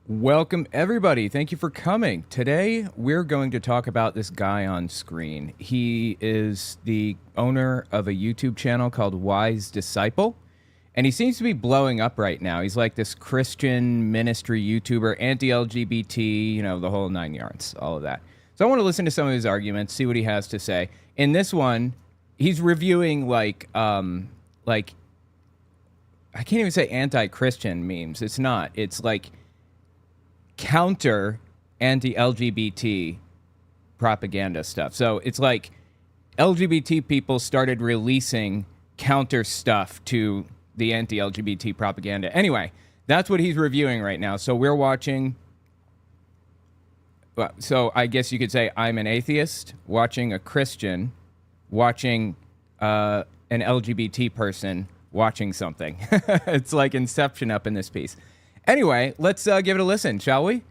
Welcome, everybody. Thank you for coming. Today, we're going to talk about this guy on screen. He is the owner of a YouTube channel called Wise Disciple, and he seems to be blowing up right now. He's like this Christian ministry YouTuber, anti-LGBT, the whole nine yards, all of that. So I want to listen to some of his arguments, see what he has to say. In this one, he's reviewing I can't even say anti-Christian memes. It's not. It's like counter anti-LGBT propaganda stuff. So it's like LGBT people started releasing counter stuff to the anti-LGBT propaganda. Anyway, that's what he's reviewing right now. So we're watching. So I guess you could say I'm an atheist watching a Christian watching an LGBT person watching something. It's like Inception up in this piece. Anyway, let's give it a listen, shall we?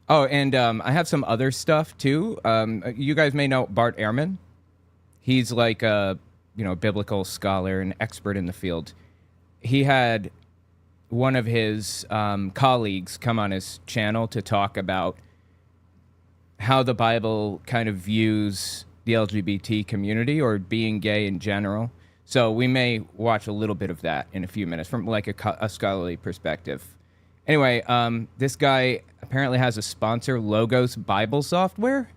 Oh, and I have some other stuff, too. You guys may know Bart Ehrman. He's like a biblical scholar and expert in the field. He had one of his colleagues come on his channel to talk about how the Bible kind of views the LGBT community or being gay in general. So we may watch a little bit of that in a few minutes from like a scholarly perspective. Anyway, this guy apparently has a sponsor, Logos Bible Software.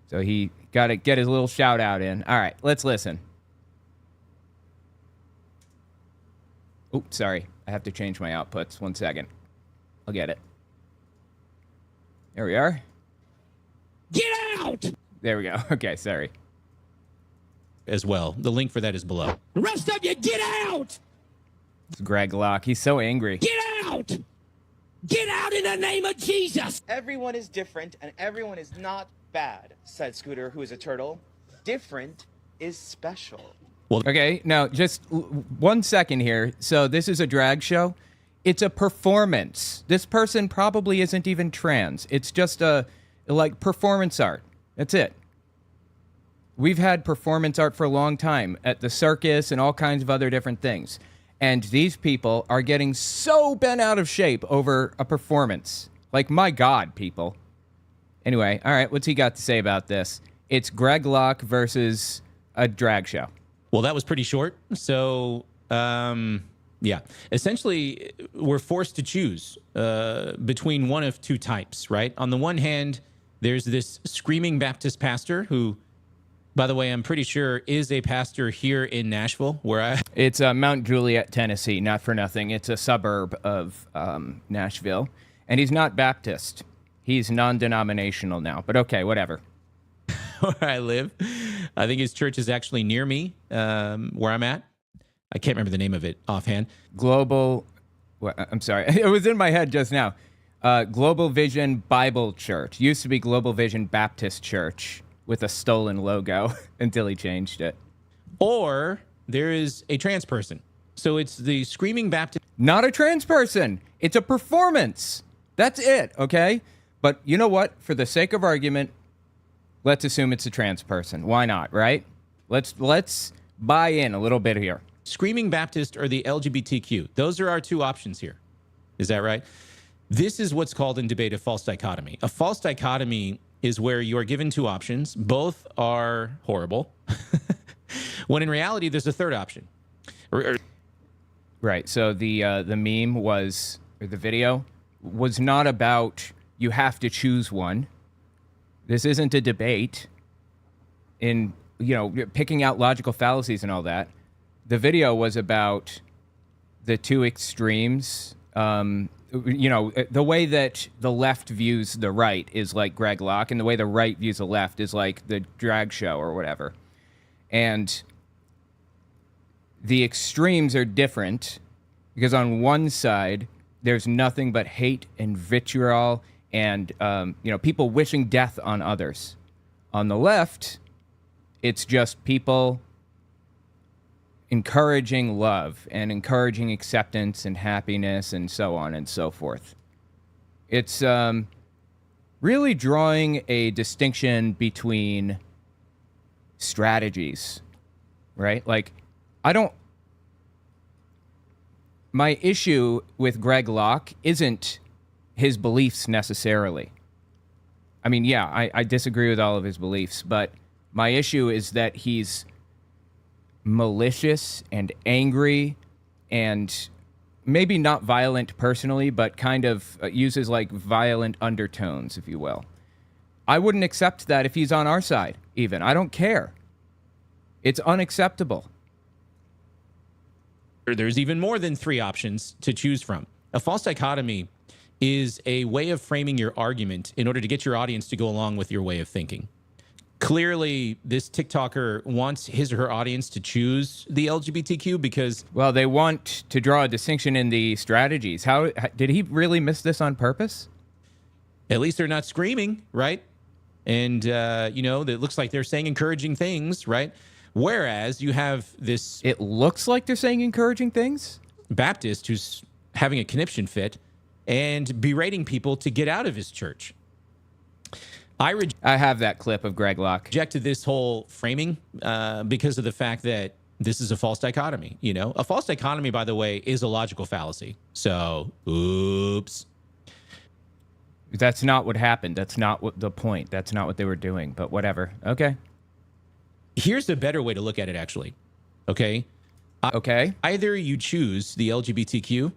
So he got to get his little shout out in. All right, let's listen. Oops, sorry. I have to change my outputs. 1 second. I'll get it. There we are. Get out! There we go. Okay, sorry. As well. The link for that is below. The rest of you, get out! It's Greg Locke. He's so angry. Get out! Get out in the name of Jesus! Everyone is different and everyone is not bad, said Scooter, who is a turtle. Different is special. Okay, now just 1 second here. So this is a drag show. It's a performance. This person probably isn't even trans. It's just like performance art. That's it. We've had performance art for a long time at the circus and all kinds of other different things. And these people are getting so bent out of shape over a performance. Like, my God, people. Anyway, all right, what's he got to say about this? It's Greg Locke versus a drag show. Well, that was pretty short. So, yeah. Essentially, we're forced to choose between one of two types, right? On the one hand, there's this screaming Baptist pastor who, by the way, I'm pretty sure is a pastor here in Nashville, It's Mount Juliet, Tennessee, not for nothing. It's a suburb of Nashville. And he's not Baptist. He's non-denominational now. But okay, whatever. where I live. I think his church is actually near me, where I'm at. I can't remember the name of it offhand. I'm sorry. It was in my head just now. Global Vision Bible Church. Used to be Global Vision Baptist Church with a stolen logo until he changed it. Or there is a trans person. So it's the Screaming Baptist. Not a trans person. It's a performance. That's it, okay? But you know what? For the sake of argument, let's assume it's a trans person. Why not, right? Let's buy in a little bit here. Screaming Baptist or the LGBTQ. Those are our two options here. Is that right? This is what's called in debate a false dichotomy. A false dichotomy is where you are given two options. Both are horrible. When in reality, there's a third option. Right. So the meme was, or the video was not about you have to choose one. This isn't a debate in, picking out logical fallacies and all that. The video was about the two extremes. The way that the left views the right is like Greg Locke, and the way the right views the left is like the drag show or whatever. And the extremes are different because on one side, there's nothing but hate and vitriol and, people wishing death on others. On the left, it's just people encouraging love and encouraging acceptance and happiness and so on and so forth. It's really drawing a distinction between strategies, right? Like, my issue with Greg Locke isn't his beliefs necessarily. I mean, yeah, I disagree with all of his beliefs, but my issue is that he's malicious and angry and maybe not violent personally, but kind of uses like violent undertones, if you will. I wouldn't accept that if he's on our side, even. I don't care. It's unacceptable. There's even more than 3 options to choose from. A false dichotomy is a way of framing your argument in order to get your audience to go along with your way of thinking. Clearly, this TikToker wants his or her audience to choose the LGBTQ because... Well, they want to draw a distinction in the strategies. How did he really miss this on purpose? At least they're not screaming, right? And, you know, it looks like they're saying encouraging things, right? Whereas you have this... It looks like they're saying encouraging things? Baptist who's having a conniption fit and berating people to get out of his church. I have that clip of Greg Locke. Rejected this whole framing because of the fact that this is a false dichotomy. You know, a false dichotomy, by the way, is a logical fallacy. So, oops. That's not what happened. That's not what the point. That's not what they were doing. But whatever. Okay. Here's a better way to look at it, actually. Okay. Okay. Either you choose the LGBTQ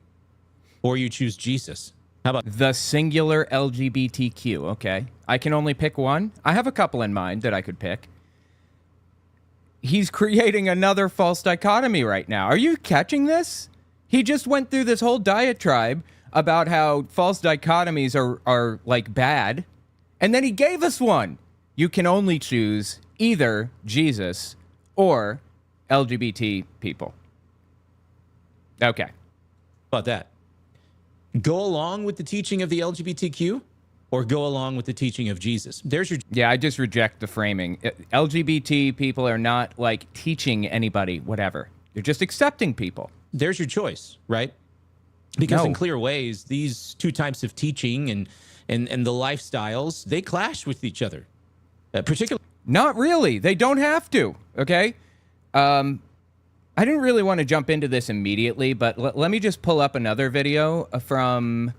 or you choose Jesus. How about the singular LGBTQ? Okay. I can only pick one. I have a couple in mind that I could pick. He's creating another false dichotomy right now. Are you catching this? He just went through this whole diatribe about how false dichotomies are like bad. And then he gave us one. You can only choose either Jesus or LGBT people. Okay. about that? Go along with the teaching of the LGBTQ or go along with the teaching of Jesus? There's your... Yeah, I just reject the framing. LGBT people are not like teaching anybody whatever. They're just accepting people. There's your choice, right? Because No. in clear ways, these two types of teaching and the lifestyles, they clash with each other. Particularly... Not really. They don't have to, okay? I didn't really want to jump into this immediately, but let me just pull up another video from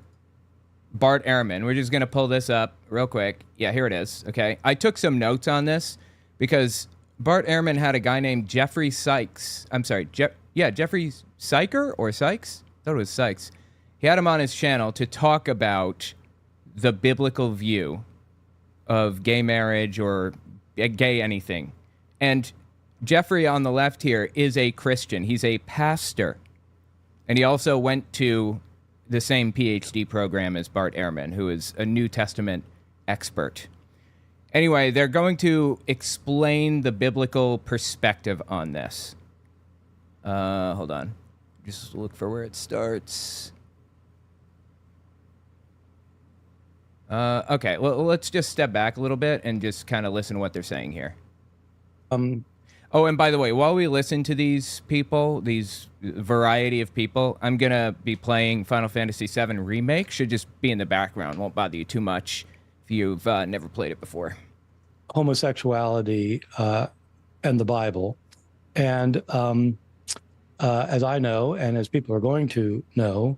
Bart Ehrman. We're just going to pull this up real quick. Yeah, here it is, okay? I took some notes on this because Bart Ehrman had a guy named Jeffrey Sykes. I'm sorry, Jeffrey Syker or Sykes? I thought it was Sykes. He had him on his channel to talk about the biblical view of gay marriage or gay anything. And Jeffrey on the left here is a Christian. He's a pastor. And he also went to the same PhD program as Bart Ehrman, who is a New Testament expert. Anyway, they're going to explain the biblical perspective on this. Hold on. Just look for where it starts. Okay, well, let's just step back a little bit and just kind of listen to what they're saying here. Oh, and by the way, while we listen to these people, these variety of people, I'm going to be playing Final Fantasy VII Remake. Should just be in the background. Won't bother you too much if you've never played it before. Homosexuality and the Bible. And as I know, and as people are going to know,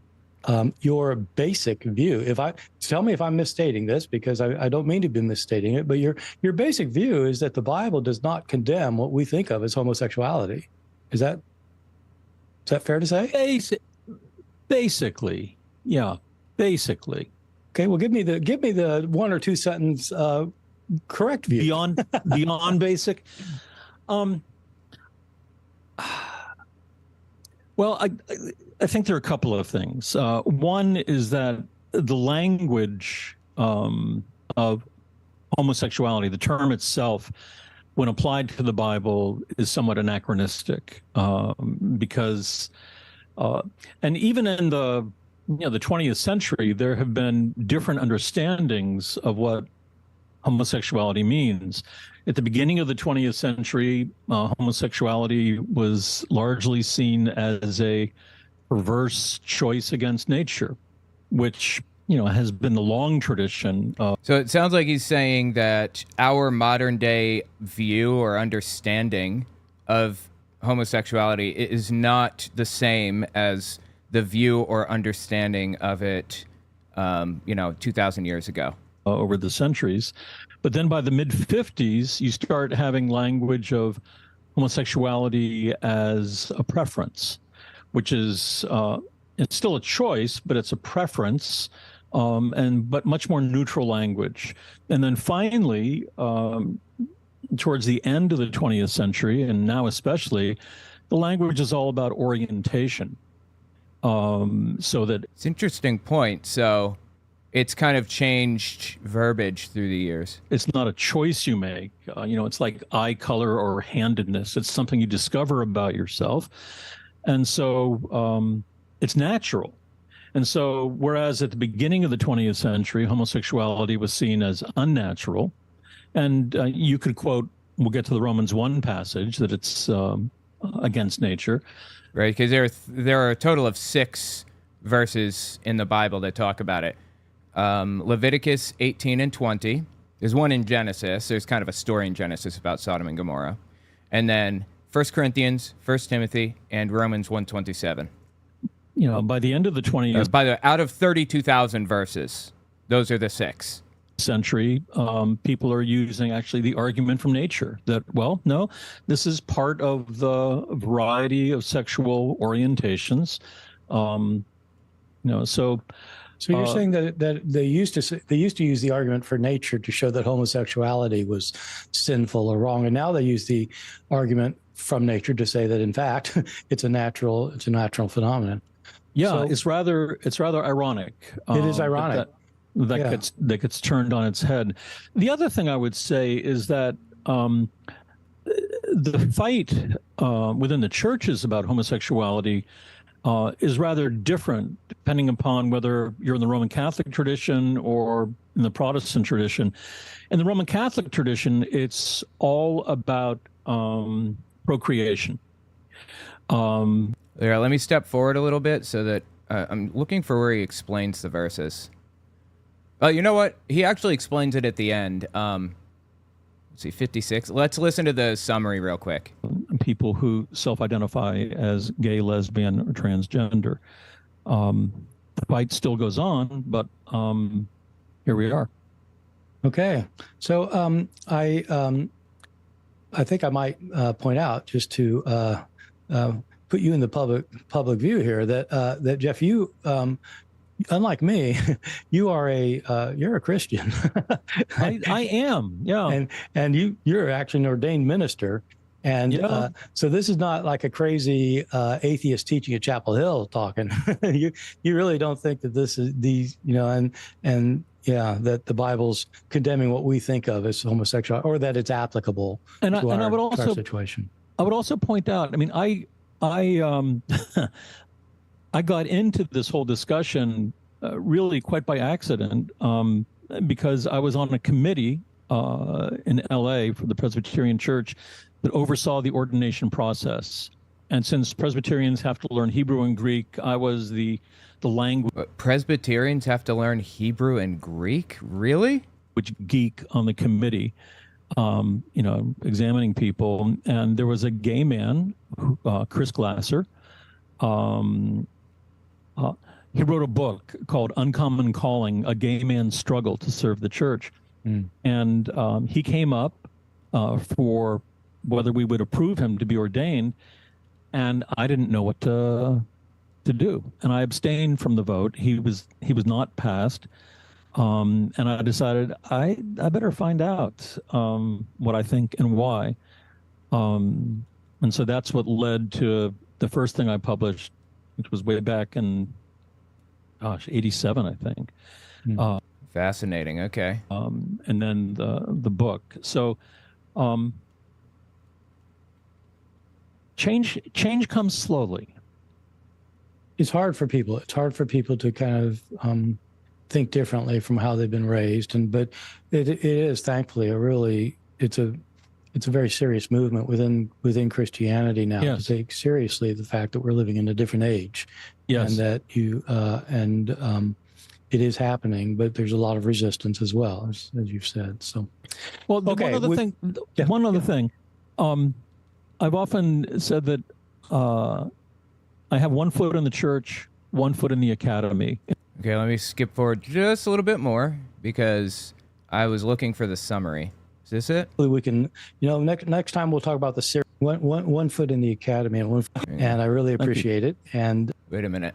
your basic view, tell me if I'm misstating this, because I don't mean to be misstating it, but your basic view is that the Bible does not condemn what we think of as homosexuality. Is that fair to say? Basically, yeah, basically. Okay, well, give me the one or two sentence correct view. Beyond basic. Well, I think there are a couple of things. One is that the language of homosexuality, the term itself, when applied to the Bible, is somewhat anachronistic because, and even in the 20th century, there have been different understandings of what homosexuality means. At the beginning of the 20th century, homosexuality was largely seen as a perverse choice against nature, which, has been the long tradition. So it sounds like he's saying that our modern day view or understanding of homosexuality is not the same as the view or understanding of it, 2,000 years ago. Over the centuries. But then by the mid 50s, you start having language of homosexuality as a preference, which is it's still a choice, but it's a preference, but much more neutral language. And then finally, towards the end of the 20th century, and now especially, the language is all about orientation. So that it's an interesting point. So it's kind of changed verbiage through the years. It's not a choice you make. It's like eye color or handedness. It's something you discover about yourself. And so it's natural. And so whereas at the beginning of the 20th century, homosexuality was seen as unnatural, and you could quote, we'll get to the Romans 1 passage, that it's against nature. Right, because there are a total of 6 verses in the Bible that talk about it. Leviticus 18 and 20. There's one in Genesis. There's kind of a story in Genesis about Sodom and Gomorrah. And then 1 Corinthians, 1 Timothy, and Romans 1:27. By the end of the 20th By the way, out of 32,000 verses, those are the 6. century, people are using actually the argument from nature that, well, no, this is part of the variety of sexual orientations. So you're saying that they used to use the argument for nature to show that homosexuality was sinful or wrong, and now they use the argument from nature to say that in fact it's a natural phenomenon. Yeah, so, it's rather ironic. It is ironic. That gets turned on its head. The other thing I would say is that the fight within the churches about homosexuality is rather different depending upon whether you're in the Roman Catholic tradition or in the Protestant tradition. In the Roman Catholic tradition, it's all about procreation. Let me step forward a little bit so that I'm looking for where he explains the verses. You know what? He actually explains it at the end. Let's see, 56. Let's listen to the summary real quick. People who self-identify as gay, lesbian, or transgender. The fight still goes on, but here we are. Okay, so I think I might point out, just to put you in the public view here, that Jeff, you unlike me, you're a Christian. I am, yeah. And you're actually an ordained minister. And so this is not like a crazy atheist teaching at Chapel Hill talking. You really don't think that this is that the Bible's condemning what we think of as homosexual, or that it's applicable to our situation. I would also point out, I mean, I got into this whole discussion really quite by accident, because I was on a committee in LA for the Presbyterian Church that oversaw the ordination process. And since Presbyterians have to learn Hebrew and Greek, I was the language. Presbyterians have to learn Hebrew and Greek? Really? Which geek on the committee, examining people. And there was a gay man, Chris Glasser. He wrote a book called Uncommon Calling, A Gay Man's Struggle to Serve the Church. And he came up for whether we would approve him to be ordained, and I didn't know what to do, and I abstained from the vote. He was not passed, and I decided I better find out what I think and why, and so that's what led to the first thing I published, which was way back in 87, I think. Fascinating. Okay. And then the book. So change comes slowly. It's hard for people. It's hard for people to kind of think differently from how they've been raised, but it is thankfully it's a very serious movement within Christianity now, to take seriously the fact that we're living in a different age, and that it is happening, but there's a lot of resistance as well, as you've said. So, well, one other thing. I've often said that I have one foot in the church one foot in the academy. Okay, let me skip forward just a little bit more because I was looking for the summary. Is this it? We can, next time we'll talk about the series. One foot in the academy, and I really appreciate it. And wait a minute.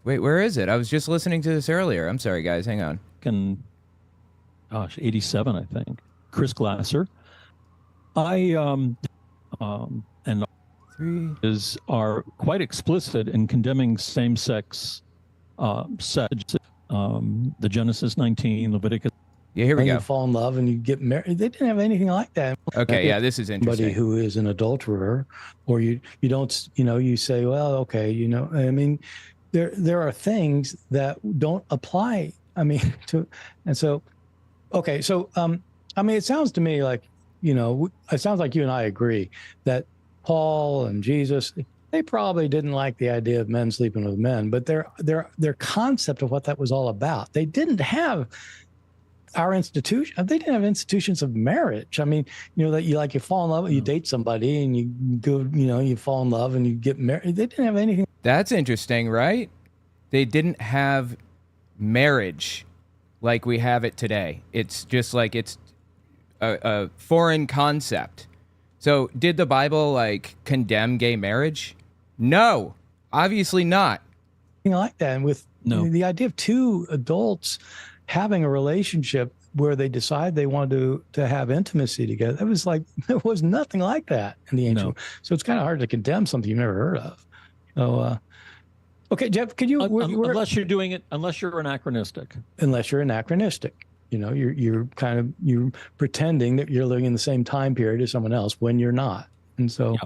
Wait, where is it? I was just listening to this earlier. I'm sorry, guys. Hang on. 87, I think. Chris Glasser. And are quite explicit in condemning same-sex sex. The Genesis 19, Leviticus. Yeah, here we go. You fall in love and you get married. They didn't have anything like that. Okay, yeah, this is interesting. Somebody who is an adulterer, or you don't, you say, well, okay, I mean, there are things that don't apply. I mean, and so, okay, so I mean, it sounds to me like, it sounds like you and I agree that Paul and Jesus, they probably didn't like the idea of men sleeping with men, but their concept of what that was all about, they didn't have our institution. They didn't have institutions of marriage. I mean, that you fall in love, you date somebody and you go, you fall in love and you get married. They didn't have anything. That's interesting, right? They didn't have marriage like we have it today. It's just like it's a foreign concept. So did the Bible condemn gay marriage? No, obviously not. Like that. And with the idea of two adults having a relationship where they decide they wanted to have intimacy together, it was there was nothing like that in the ancient. So it's kind of hard to condemn something you've never heard of. So, okay, Jeff, could you? Unless you're doing it, unless you're anachronistic. Unless you're anachronistic. You're pretending that you're living in the same time period as someone else when you're not. And so,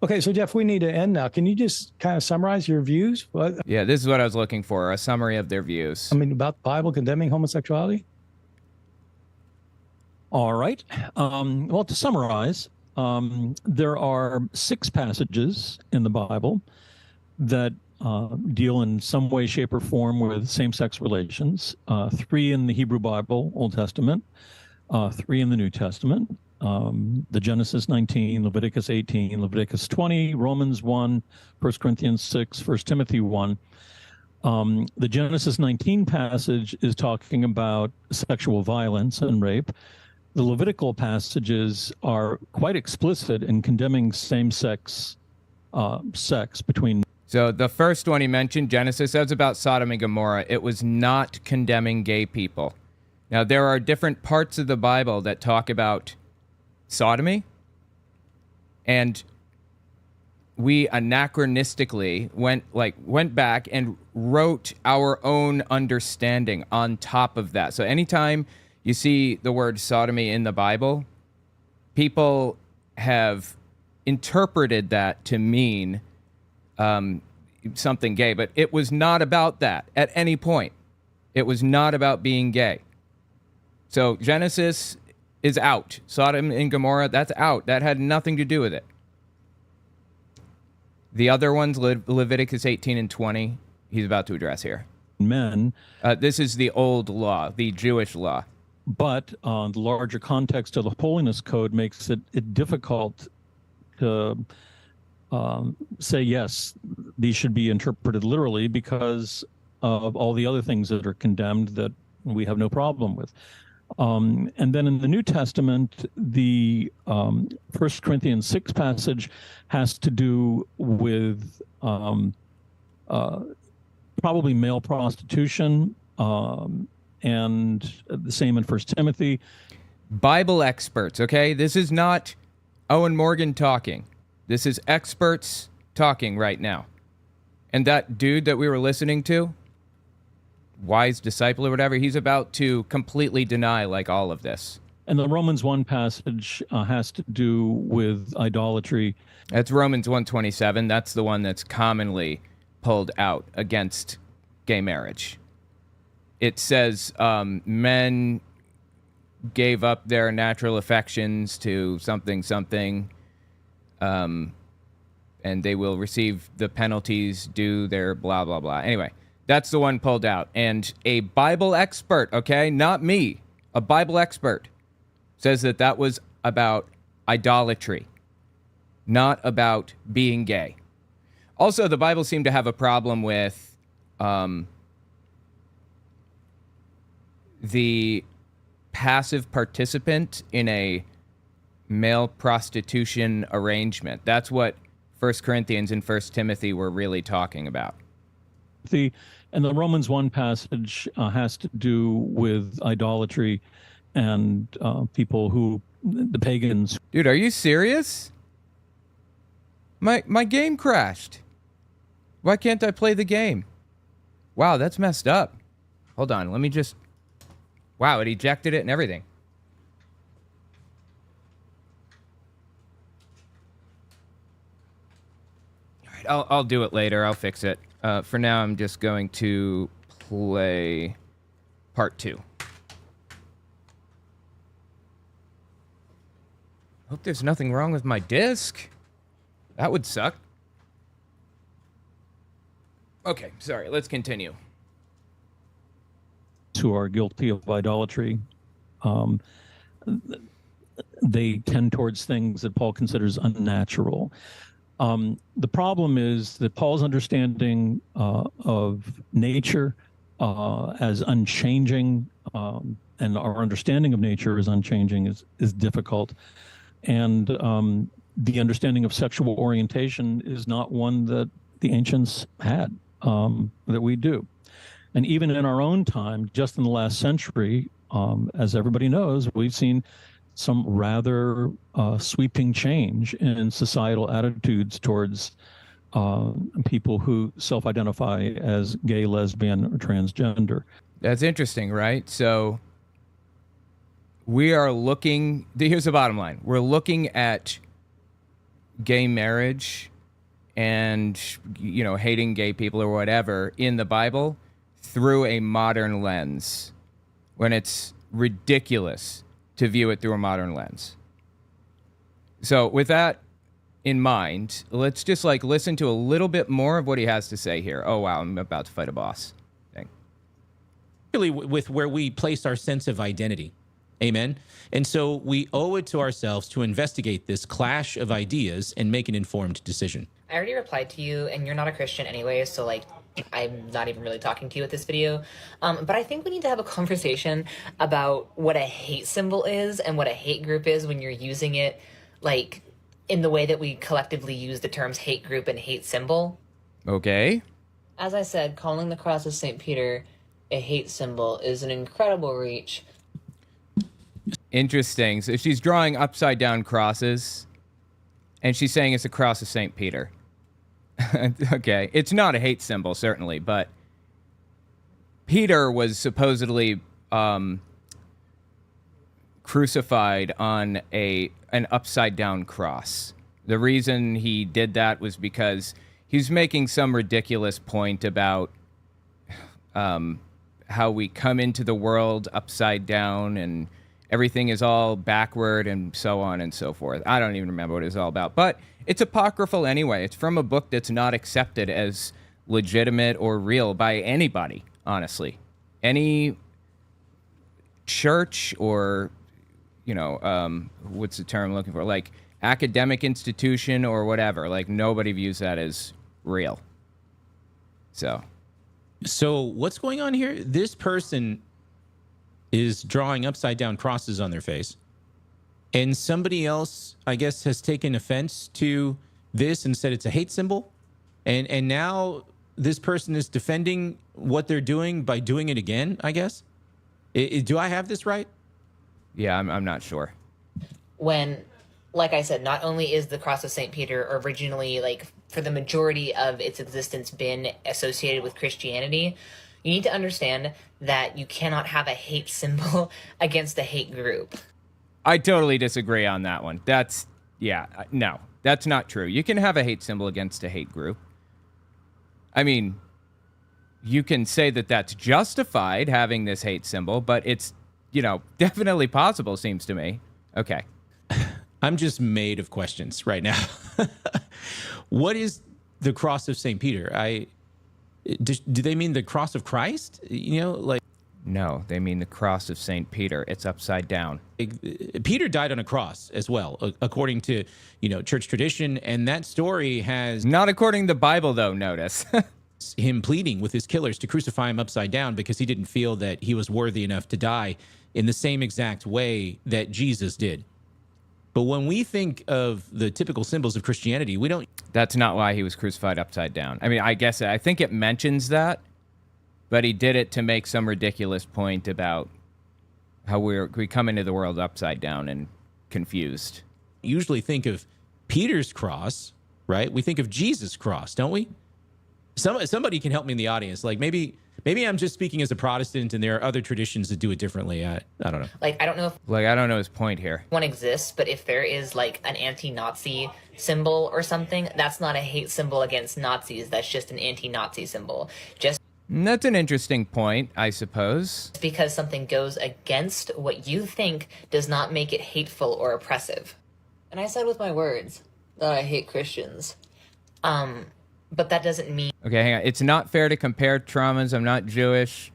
okay, so Jeff, we need to end now. Can you just kind of summarize your views? Yeah, this is what I was looking for, a summary of their views. I mean, about the Bible condemning homosexuality? All right. Well, to summarize, there are 6 passages in the Bible that deal in some way, shape, or form with same-sex relations. 3 in the Hebrew Bible, Old Testament, 3 in the New Testament. The Genesis 19, Leviticus 18, Leviticus 20, Romans 1, 1 Corinthians 6, 1 Timothy 1. The Genesis 19 passage is talking about sexual violence and rape. The Levitical passages are quite explicit in condemning same-sex sex between. So the first one he mentioned, Genesis, that was about Sodom and Gomorrah. It was not condemning gay people. Now, there are different parts of the Bible that talk about sodomy, and we anachronistically went back and wrote our own understanding on top of that. So anytime you see the word sodomy in the Bible, people have interpreted that to mean something gay, but it was not about that at any point. It was not about being gay. So Genesis is out. Sodom and Gomorrah, that's out. That had nothing to do with it. The other ones, Leviticus 18 and 20, he's about to address here. Men. This is the old law, the Jewish law. But the larger context of the Holiness Code makes it difficult to say, yes, these should be interpreted literally because of all the other things that are condemned that we have no problem with. And then in the New Testament, the 1 Corinthians 6 passage has to do with probably male prostitution, and the same in 1 Timothy. Bible experts, okay? This is not Owen Morgan talking. This is experts talking right now. And that dude that we were listening to, wise disciple or whatever, he's about to completely deny all of this. And the Romans 1 passage has to do with idolatry. That's Romans 1:27. That's the one that's commonly pulled out against gay marriage. It says men gave up their natural affections to something, and they will receive the penalties due their blah, blah, blah. Anyway, that's the one pulled out. And a Bible expert, okay, not me, a Bible expert, says that was about idolatry, not about being gay. Also, the Bible seemed to have a problem with the passive participant in a male prostitution arrangement. That's what 1 Corinthians and 1 Timothy were really talking about. And the Romans 1 passage has to do with idolatry and people who, the pagans. Dude, are you serious? My game crashed. Why can't I play the game? Wow, that's messed up. Hold on, let me just... Wow, it ejected it and everything. All right, I'll do it later. I'll fix it. For now, I'm just going to play part 2. Hope there's nothing wrong with my disc. That would suck. Okay, sorry, let's continue. Who are guilty of idolatry, they tend towards things that Paul considers unnatural. The problem is that Paul's understanding of nature as unchanging, and our understanding of nature as unchanging is difficult. And the understanding of sexual orientation is not one that the ancients had, that we do. And even in our own time, just in the last century, as everybody knows, we've seen some rather sweeping change in societal attitudes towards people who self-identify as gay, lesbian, or transgender. That's interesting, right? So we are looking... Here's the bottom line. We're looking at gay marriage and, you know, hating gay people or whatever in the Bible through a modern lens, when it's ridiculous to view it through a modern lens. So with that in mind, let's just like listen to a little bit more of what he has to say here. Oh, wow, I'm about to fight a boss. Dang. Really with where we place our sense of identity. Amen. And so we owe it to ourselves to investigate this clash of ideas and make an informed decision. I already replied to you, and you're not a Christian anyway, so like I'm not even really talking to you with this video. But I think we need to have a conversation about what a hate symbol is and what a hate group is when you're using it like in the way that we collectively use the terms hate group and hate symbol. Okay. As I said, calling the cross of St. Peter a hate symbol is an incredible reach. Interesting. So she's drawing upside down crosses, and she's saying it's a cross of St. Peter. Okay. It's not a hate symbol, certainly, but Peter was supposedly crucified on an upside down cross. The reason he did that was because he was making some ridiculous point about how we come into the world upside down and everything is all backward and so on and so forth. I don't even remember what it was all about. But it's apocryphal anyway. It's from a book that's not accepted as legitimate or real by anybody, honestly. Any church or, you know, what's the term I'm looking for? Like academic institution or whatever. Like nobody views that as real. So what's going on here? This person is drawing upside down crosses on their face. And somebody else, I guess, has taken offense to this and said it's a hate symbol. And now this person is defending what they're doing by doing it again, I guess. Do I have this right? Yeah, I'm not sure. When, like I said, not only is the cross of St. Peter originally, like, for the majority of its existence been associated with Christianity, you need to understand that you cannot have a hate symbol against a hate group. I totally disagree on that one. No, that's not true. You can have a hate symbol against a hate group. I mean, you can say that that's justified, having this hate symbol, but it's, you know, definitely possible, seems to me. Okay. I'm just made of questions right now. What is the cross of St. Peter? Do they mean the cross of Christ? You know, like... No, they mean the cross of St. Peter. It's upside down. Peter died on a cross as well, according to, church tradition. And that story has Not according to the Bible, though, notice. him pleading with his killers to crucify him upside down because he didn't feel that he was worthy enough to die in the same exact way that Jesus did. But when we think of the typical symbols of Christianity, we don't. That's not why he was crucified upside down. I mean, I think it mentions that, but he did it to make some ridiculous point about how we come into the world upside down and confused. Usually think of Peter's cross, right? We think of Jesus' cross, don't we? Somebody can help me in the audience. Like maybe I'm just speaking as a Protestant, and there are other traditions that do it differently. I don't know. Like, I don't know if I don't know his point here. one exists, but if there is like an anti-Nazi symbol or something, that's not a hate symbol against Nazis. That's just an anti-Nazi symbol. Just That's an interesting point, I suppose. because something goes against what you think does not make it hateful or oppressive. And I said with my words that I hate Christians. But that doesn't mean Okay, hang on. It's not fair to compare traumas. I'm not Jewish,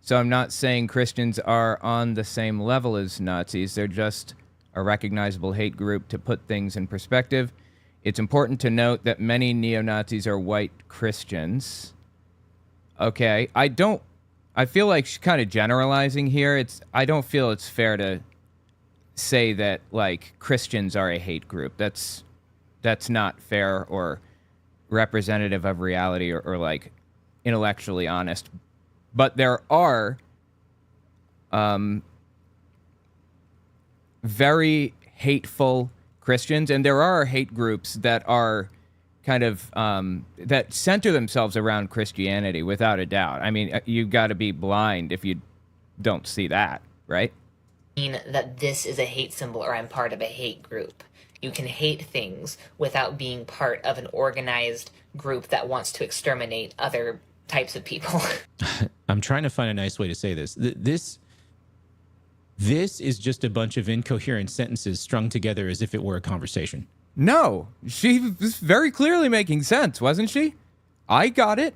so I'm not saying Christians are on the same level as Nazis. They're just a recognizable hate group to put things in perspective. It's important to note that many neo-Nazis are white Christians. Okay, I feel like she's kind of generalizing here. I don't feel it's fair to say that, like, Christians are a hate group. That's not fair or representative of reality or like intellectually honest. But there are very hateful Christians, and there are hate groups that are kind of that center themselves around Christianity, without a doubt. I mean, you've got to be blind if you don't see that, right? that this is a hate symbol or I'm part of a hate group. You can hate things without being part of an organized group that wants to exterminate other types of people. I'm trying to find a nice way to say this. This is just a bunch of incoherent sentences strung together as if it were a conversation. No, she was very clearly making sense, wasn't she? I got it.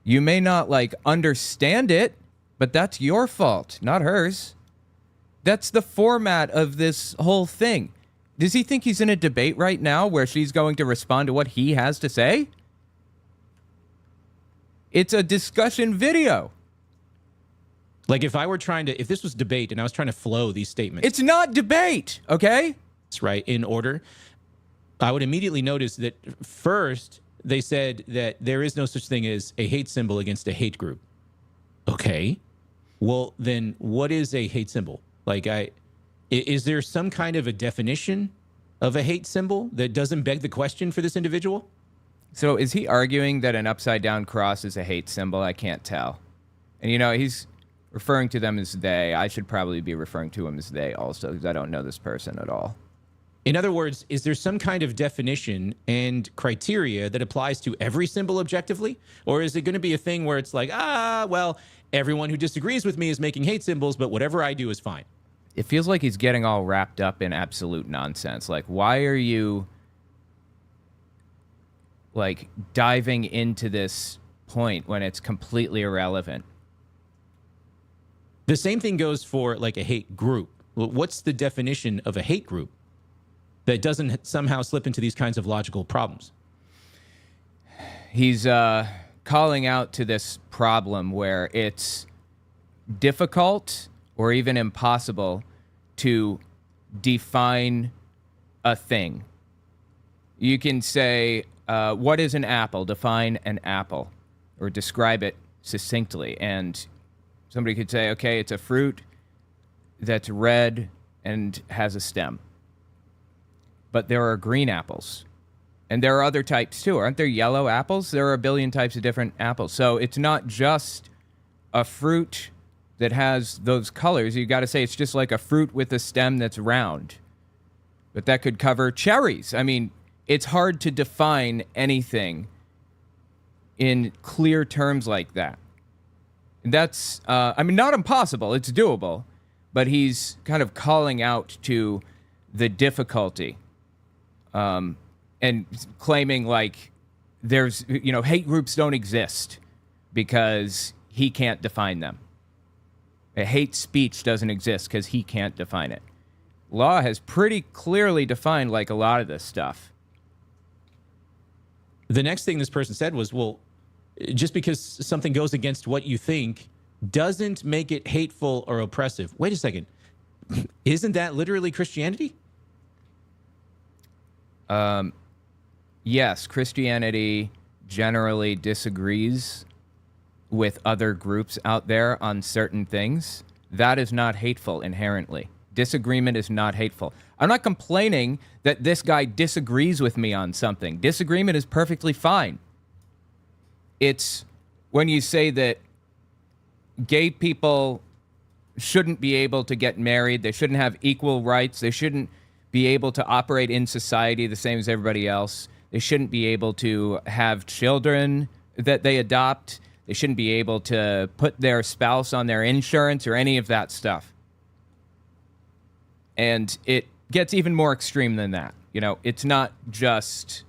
You may not, like, understand it, but that's your fault, not hers. That's the format of this whole thing. Does he think he's in a debate right now where she's going to respond to what he has to say? It's a discussion video. Like if this was debate and I was trying to flow these statements. It's not debate, okay? Right, in order, I would immediately notice that first they said that there is no such thing as a hate symbol against a hate group. Okay, well then what is a hate symbol? Like, is there some kind of a definition of a hate symbol that doesn't beg the question for this individual? So is he arguing that an upside down cross is a hate symbol? I can't tell. And he's referring to them as they. I should probably be referring to him as they also, because I don't know this person at all. In other words, is there some kind of definition and criteria that applies to every symbol objectively? Or is it going to be a thing where it's like, well, everyone who disagrees with me is making hate symbols, but whatever I do is fine? It feels like he's getting all wrapped up in absolute nonsense. Like, why are you, like, diving into this point when it's completely irrelevant? The same thing goes for, like, a hate group. What's the definition of a hate group that doesn't somehow slip into these kinds of logical problems? He's calling out to this problem where it's difficult or even impossible to define a thing. You can say, what is an apple? Define an apple or describe it succinctly. And somebody could say, okay, it's a fruit that's red and has a stem. But there are green apples. And there are other types too. Aren't there yellow apples? There are a billion types of different apples. So it's not just a fruit that has those colors. You got to say it's just like a fruit with a stem that's round. But that could cover cherries. I mean, it's hard to define anything in clear terms like that. That's, not impossible. It's doable. But he's kind of calling out to the difficulty. And claiming like there's, hate groups don't exist because he can't define them. Hate speech doesn't exist because he can't define it. Law has pretty clearly defined like a lot of this stuff. The next thing this person said was, well, just because something goes against what you think doesn't make it hateful or oppressive. Wait a second. Isn't that literally Christianity? Yes, Christianity generally disagrees with other groups out there on certain things. That is not hateful inherently. Disagreement is not hateful. I'm not complaining that this guy disagrees with me on something. Disagreement is perfectly fine. It's when you say that gay people shouldn't be able to get married, they shouldn't have equal rights, they shouldn't be able to operate in society the same as everybody else, they shouldn't be able to have children that they adopt, they shouldn't be able to put their spouse on their insurance or any of that stuff. And it gets even more extreme than that. You know, it's not just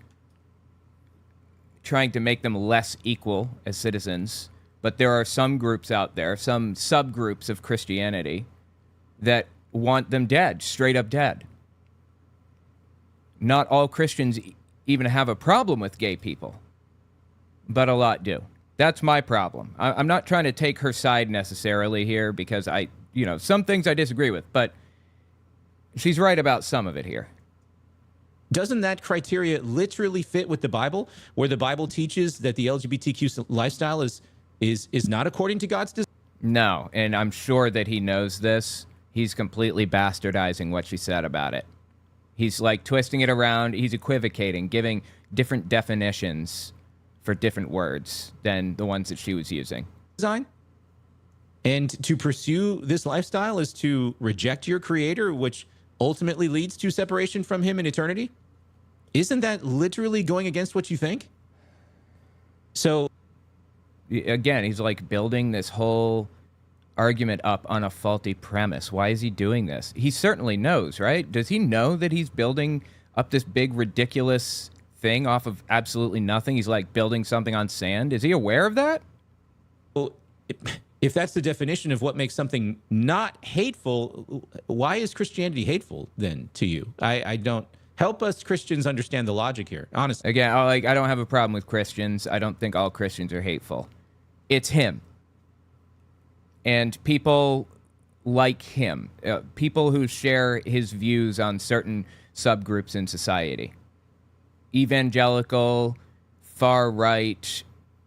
trying to make them less equal as citizens, but there are some groups out there, some subgroups of Christianity that want them dead, straight up dead. Not all Christians even have a problem with gay people, but a lot do. That's my problem. I'm not trying to take her side necessarily here because some things I disagree with, but she's right about some of it here. Doesn't that criteria literally fit with the Bible, where the Bible teaches that the LGBTQ lifestyle is not according to God's design? No, and I'm sure that he knows this. He's completely bastardizing what she said about it. He's like twisting it around. He's equivocating, giving different definitions for different words than the ones that she was using. Design? And to pursue this lifestyle is to reject your creator, which ultimately leads to separation from him in eternity? Isn't that literally going against what you think? So, again, he's like building this whole argument up on a faulty premise. Why is he doing this? He certainly knows, right? Does he know that he's building up this big, ridiculous thing off of absolutely nothing? He's like building something on sand. Is he aware of that? Well, if that's the definition of what makes something not hateful, why is Christianity hateful then to you? I don't. Help us Christians understand the logic here, honestly. Again, I don't have a problem with Christians. I don't think all Christians are hateful. It's him. And people like him. People who share his views on certain subgroups in society. Evangelical, far-right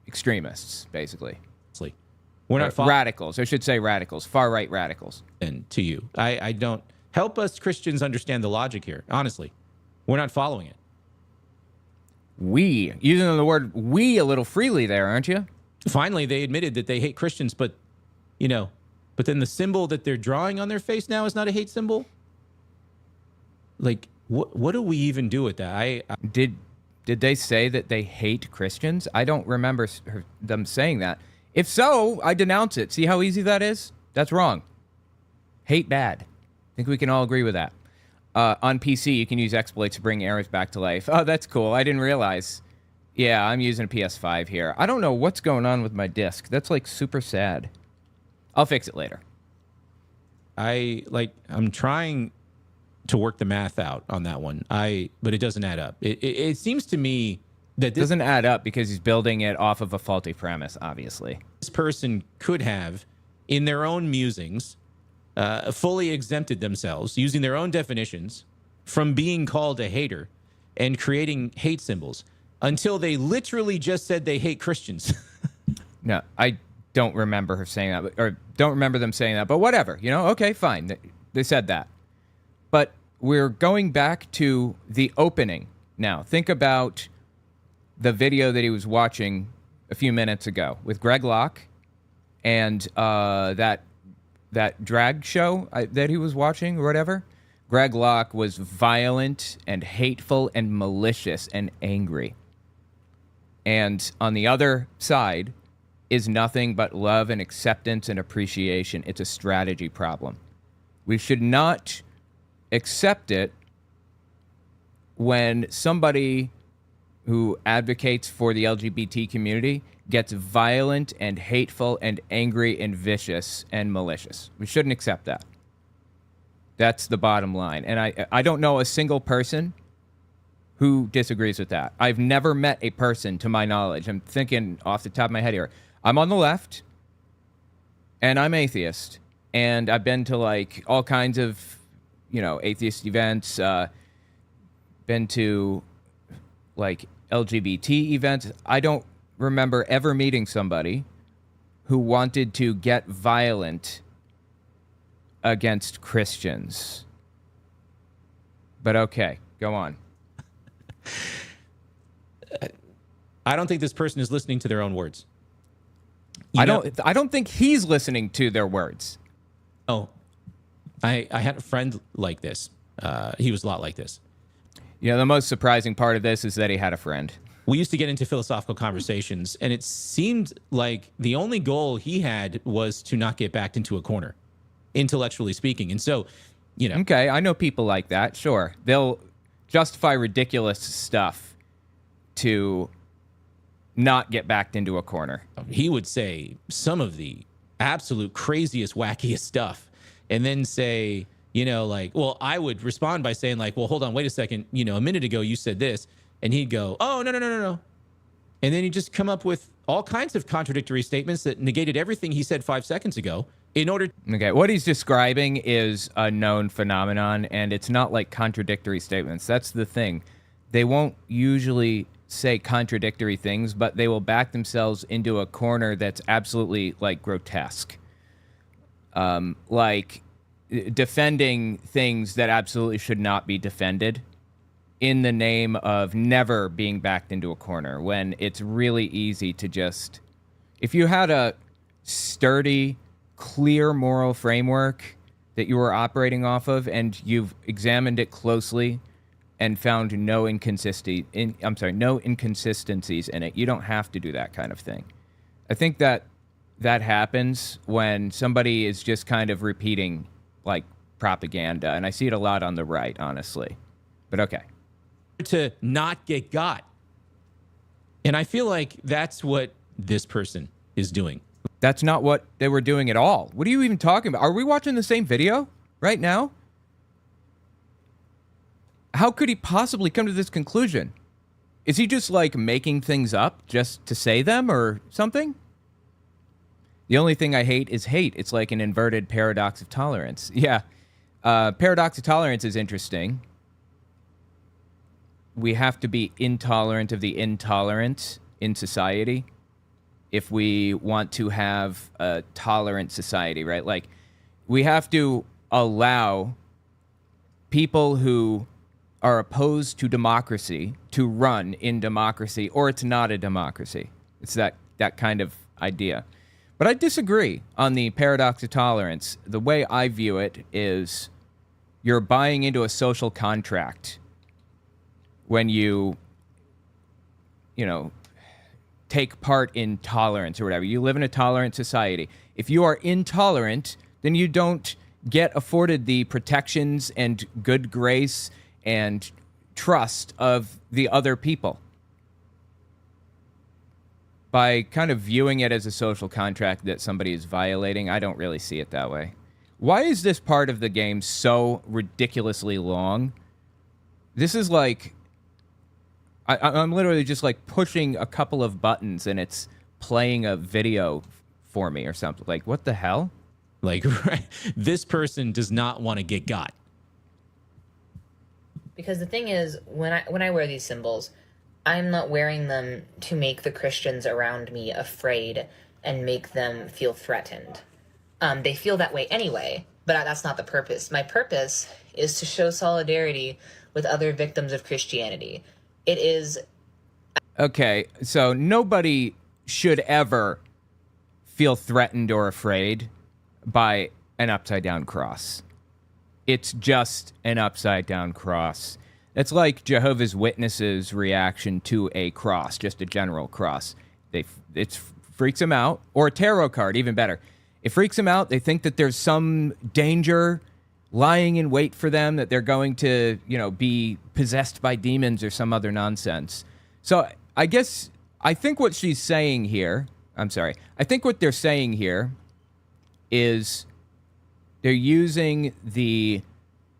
extremists, basically. We're not radicals. I should say radicals. Far-right radicals. And to you. I don't. Help us Christians understand the logic here, honestly. We're not following it. We. Using the word we a little freely there, aren't you? Finally, they admitted that they hate Christians, but then the symbol that they're drawing on their face now is not a hate symbol? Like, what do we even do with that? Did they say that they hate Christians? I don't remember them saying that. If so, I denounce it. See how easy that is? That's wrong. Hate bad. I think we can all agree with that. On PC, you can use exploits to bring errors back to life. Oh, that's cool. I didn't realize. Yeah, I'm using a PS5 here. I don't know what's going on with my disc. That's like super sad. I'll fix it later. I'm trying to work the math out on that one. But it doesn't add up. It seems to me that this doesn't add up because he's building it off of a faulty premise, obviously. This person could have, in their own musings, fully exempted themselves, using their own definitions, from being called a hater and creating hate symbols until they literally just said they hate Christians. No, I don't remember her saying that, or don't remember them saying that, but whatever, okay, fine. They said that. But we're going back to the opening now. Think about the video that he was watching a few minutes ago with Greg Locke and that drag show that he was watching or whatever. Greg Locke was violent and hateful and malicious and angry. And on the other side is nothing but love and acceptance and appreciation. It's a strategy problem. We should not accept it when somebody who advocates for the LGBT community gets violent and hateful and angry and vicious and malicious. We shouldn't accept that. That's the bottom line. And I don't know a single person who disagrees with that. I've never met a person, to my knowledge. I'm thinking off the top of my head here. I'm on the left, and I'm atheist. And I've been to, like, all kinds of, atheist events. Been to, like, LGBT events. I don't remember ever meeting somebody who wanted to get violent against Christians. But okay, go on. I don't think this person is listening to their own words. I don't think he's listening to their words. Oh, I had a friend like this. He was a lot like this. The most surprising part of this is that he had a friend. We used to get into philosophical conversations, and it seemed like the only goal he had was to not get backed into a corner, intellectually speaking. And so, Okay, I know people like that, sure. They'll justify ridiculous stuff to not get backed into a corner. He would say some of the absolute craziest, wackiest stuff, and then say, I would respond by saying, like, well, hold on, wait a second. A minute ago you said this. And he'd go, oh, no. And then he'd just come up with all kinds of contradictory statements that negated everything he said 5 seconds ago in order. Okay, what he's describing is a known phenomenon, and it's not like contradictory statements. That's the thing. They won't usually say contradictory things, but they will back themselves into a corner that's absolutely, like, grotesque. Like defending things that absolutely should not be defended in the name of never being backed into a corner, when it's really easy to just... If you had a sturdy, clear moral framework that you were operating off of, and you've examined it closely and found no inconsistencies in it, you don't have to do that kind of thing. I think that happens when somebody is just kind of repeating, like, propaganda, and I see it a lot on the right, honestly. But okay. To not get got. And I feel like that's what this person is doing. That's not what they were doing at all. What are you even talking about? Are we watching the same video right now? How could he possibly come to this conclusion? Is he just, like, making things up just to say them or something? The only thing I hate is hate. It's like an inverted paradox of tolerance. Yeah. Paradox of tolerance is interesting. We have to be intolerant of the intolerant in society if we want to have a tolerant society, right? Like, we have to allow people who are opposed to democracy to run in democracy, or it's not a democracy. It's that kind of idea. But I disagree on the paradox of tolerance. The way I view it is you're buying into a social contract when you take part in tolerance or whatever. You live in a tolerant society. If you are intolerant, then you don't get afforded the protections and good grace and trust of the other people. By kind of viewing it as a social contract that somebody is violating, I don't really see it that way. Why is this part of the game so ridiculously long? This is like... I'm literally just, like, pushing a couple of buttons and it's playing a video for me or something. Like, what the hell? Like, right, this person does not want to get got. Because the thing is, when I wear these symbols, I'm not wearing them to make the Christians around me afraid and make them feel threatened. They feel that way anyway, but that's not the purpose. My purpose is to show solidarity with other victims of Christianity. It is... Okay, so nobody should ever feel threatened or afraid by an upside-down cross. It's just an upside-down cross. It's like Jehovah's Witnesses' reaction to a cross, just a general cross. It freaks them out. Or a tarot card, even better. It freaks them out. They think that there's some danger lying in wait for them, that they're going to, be possessed by demons or some other nonsense. So I guess I think what she's saying here, I'm sorry, I think what they're saying here is they're using the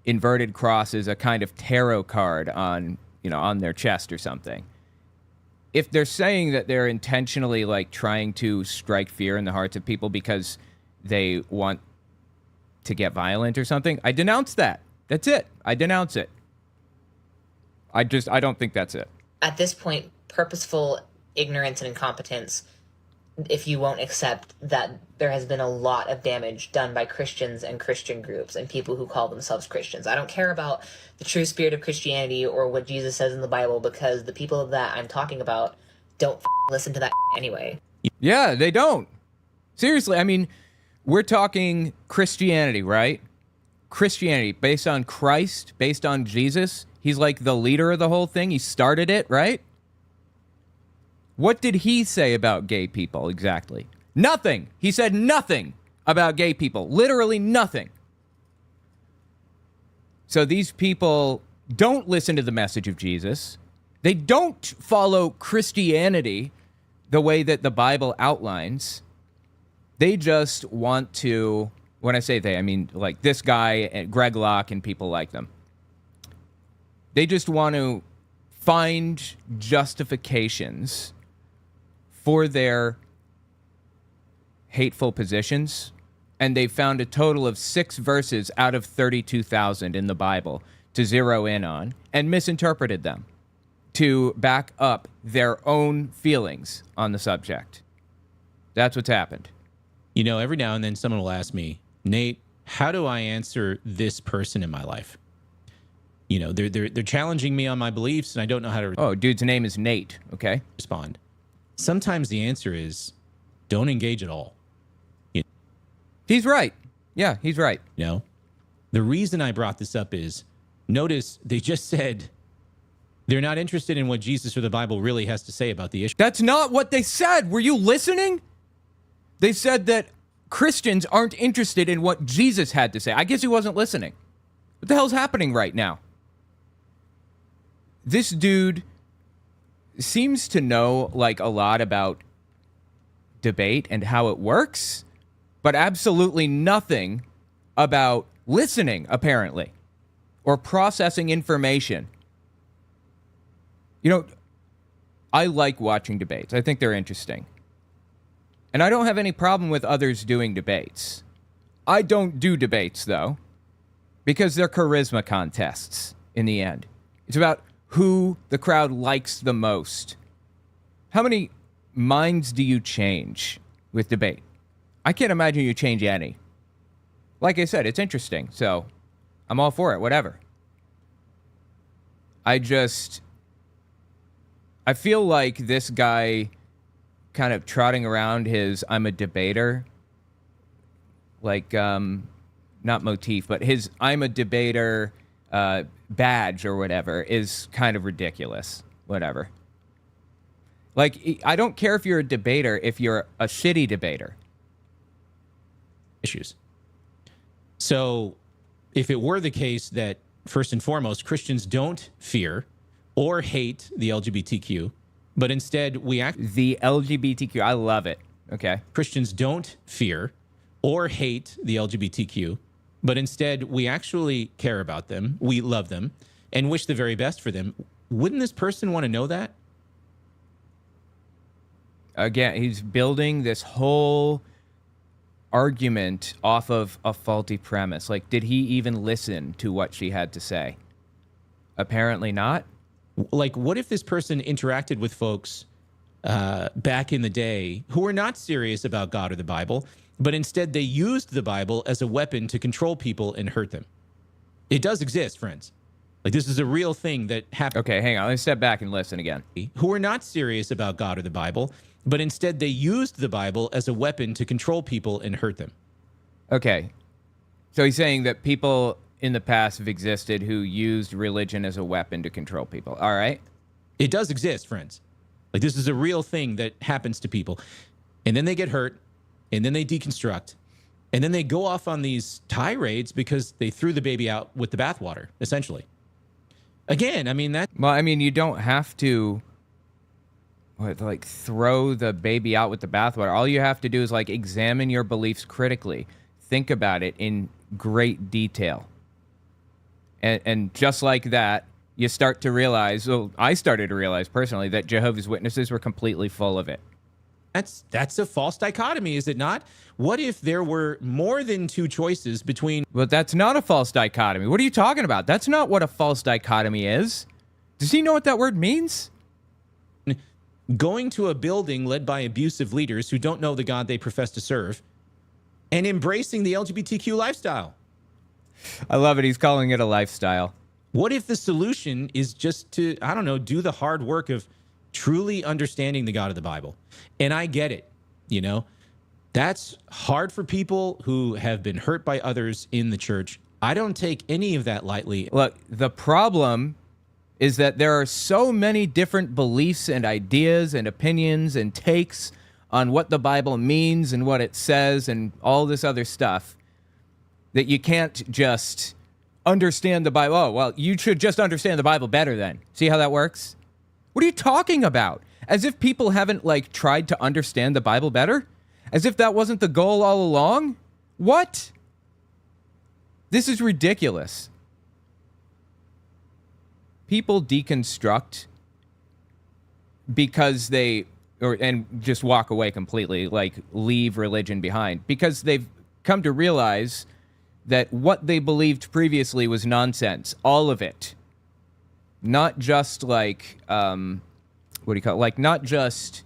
inverted cross as a kind of tarot card on, on their chest or something. If they're saying that they're intentionally like trying to strike fear in the hearts of people because they want to get violent or something, I denounce that. That's it. I denounce it. I don't think that's it. At this point, purposeful ignorance and incompetence, if you won't accept that there has been a lot of damage done by Christians and Christian groups and people who call themselves Christians. I don't care about the true spirit of Christianity or what Jesus says in the Bible, because the people that I'm talking about don't listen to that anyway. Yeah, they don't. Seriously, I mean, we're talking Christianity, right? Christianity based on Christ, based on Jesus. He's like the leader of the whole thing. He started it, right? What did he say about gay people exactly? Nothing. He said nothing about gay people. Literally nothing. So these people don't listen to the message of Jesus. They don't follow Christianity the way that the Bible outlines. They just want to, when I say they, I mean like this guy, and Greg Locke and people like them. They just want to find justifications for their hateful positions, and they found a total of 6 verses out of 32,000 in the Bible to zero in on and misinterpreted them to back up their own feelings on the subject. That's what's happened. Every now and then someone will ask me, Nate, how do I answer this person in my life? They're challenging me on my beliefs, and I don't know how to Oh, dude's name is Nate, okay? respond. Sometimes the answer is don't engage at all. He's right. Yeah, he's right. The reason I brought this up is, notice they just said they're not interested in what Jesus or the Bible really has to say about the issue. That's not what they said. Were you listening? They said that Christians aren't interested in what Jesus had to say. I guess he wasn't listening. What the hell's happening right now? This dude seems to know like a lot about debate and how it works, but absolutely nothing about listening, apparently, or processing information. I like watching debates. I think they're interesting. And I don't have any problem with others doing debates. I don't do debates, though, because they're charisma contests in the end. It's about who the crowd likes the most. How many minds do you change with debate? I can't imagine you change any. Like I said, it's interesting, so I'm all for it, whatever. I feel like this guy kind of trotting around his I'm a debater, like, not motif, but his I'm a debater badge or whatever is kind of ridiculous. Whatever. Like, I don't care if you're a debater, if you're a shitty debater. Issues. So if it were the case that, first and foremost, Christians don't fear or hate the LGBTQ, but instead the LGBTQ, I love it. Okay. Christians don't fear or hate the LGBTQ, but instead we actually care about them, we love them, and wish the very best for them. Wouldn't this person want to know that? Again, he's building this whole argument off of a faulty premise. Like, did he even listen to what she had to say? Apparently not. Like, what if this person interacted with folks back in the day who were not serious about God or the Bible, but instead they used the Bible as a weapon to control people and hurt them? It does exist, friends. Like, this is a real thing that happened. Okay, hang on. Let me step back and listen again. Who were not serious about God or the Bible, but instead they used the Bible as a weapon to control people and hurt them. Okay. So he's saying that people in the past have existed who used religion as a weapon to control people. All right. It does exist, friends. Like, this is a real thing that happens to people. And then they get hurt, and then they deconstruct, and then they go off on these tirades because they threw the baby out with the bathwater, essentially. Again, I mean, Well, I mean, you don't have to like throw the baby out with the bathwater. All you have to do is like examine your beliefs critically. Think about it in great detail. And just like that, you start to realize, well, I started to realize personally that Jehovah's Witnesses were completely full of it. That's a false dichotomy, is it not? What if there were more than two choices between... But that's not a false dichotomy. What are you talking about? That's not what a false dichotomy is. Does he know what that word means? Going to a building led by abusive leaders who don't know the God they profess to serve and embracing the LGBTQ lifestyle. I love it. He's calling it a lifestyle. What if the solution is just to, I don't know, do the hard work of truly understanding the God of the Bible? And I get it, you know. That's hard for people who have been hurt by others in the church. I don't take any of that lightly. Look, the problem is that there are so many different beliefs and ideas and opinions and takes on what the Bible means and what it says and all this other stuff that you can't just understand the Bible. Oh, well, you should just understand the Bible better then. See how that works? What are you talking about? As if people haven't, like, tried to understand the Bible better? As if that wasn't the goal all along? What? This is ridiculous. People deconstruct because and just walk away completely, like leave religion behind, because they've come to realize that what they believed previously was nonsense. All of it. Not just like, like not just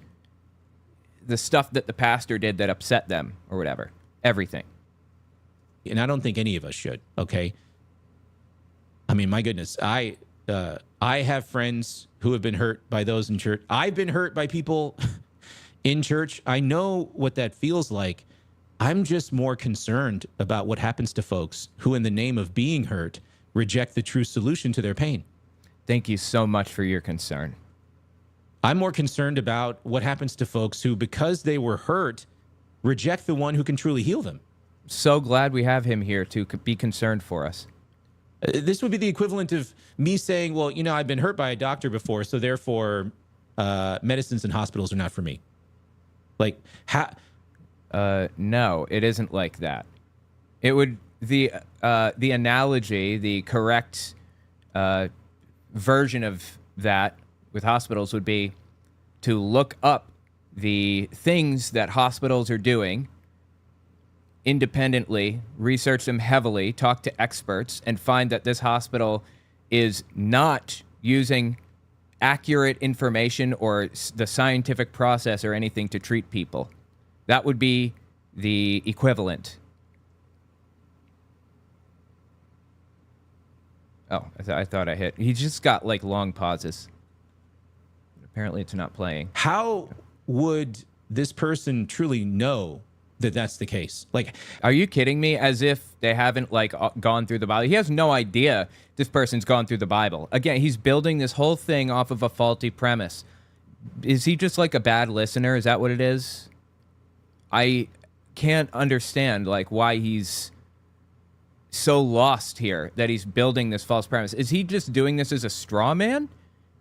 the stuff that the pastor did that upset them or whatever. Everything. And I don't think any of us should, okay? I mean, my goodness, I have friends who have been hurt by those in church. I've been hurt by people in church. I know what that feels like. I'm just more concerned about what happens to folks who, in the name of being hurt, reject the true solution to their pain. Thank you so much for your concern. I'm more concerned about what happens to folks who, because they were hurt, reject the one who can truly heal them. So glad we have him here to be concerned for us. This would be the equivalent of me saying, well, you know, I've been hurt by a doctor before, so therefore medicines and hospitals are not for me. Like, no, it isn't like that. It would, the analogy, the correct version of that with hospitals would be to look up the things that hospitals are doing independently, research them heavily, talk to experts, and find that this hospital is not using accurate information or the scientific process or anything to treat people. That would be the equivalent. Oh, I thought I hit. He just got like long pauses. Apparently it's not playing. How would this person truly know that that's the case? Like, are you kidding me? As if they haven't like gone through the Bible. He has no idea this person's gone through the Bible. Again, he's building this whole thing off of a faulty premise. Is he just like a bad listener? Is that what it is? I can't understand like why he's so lost here that he's building this false premise. Is he just doing this as a straw man?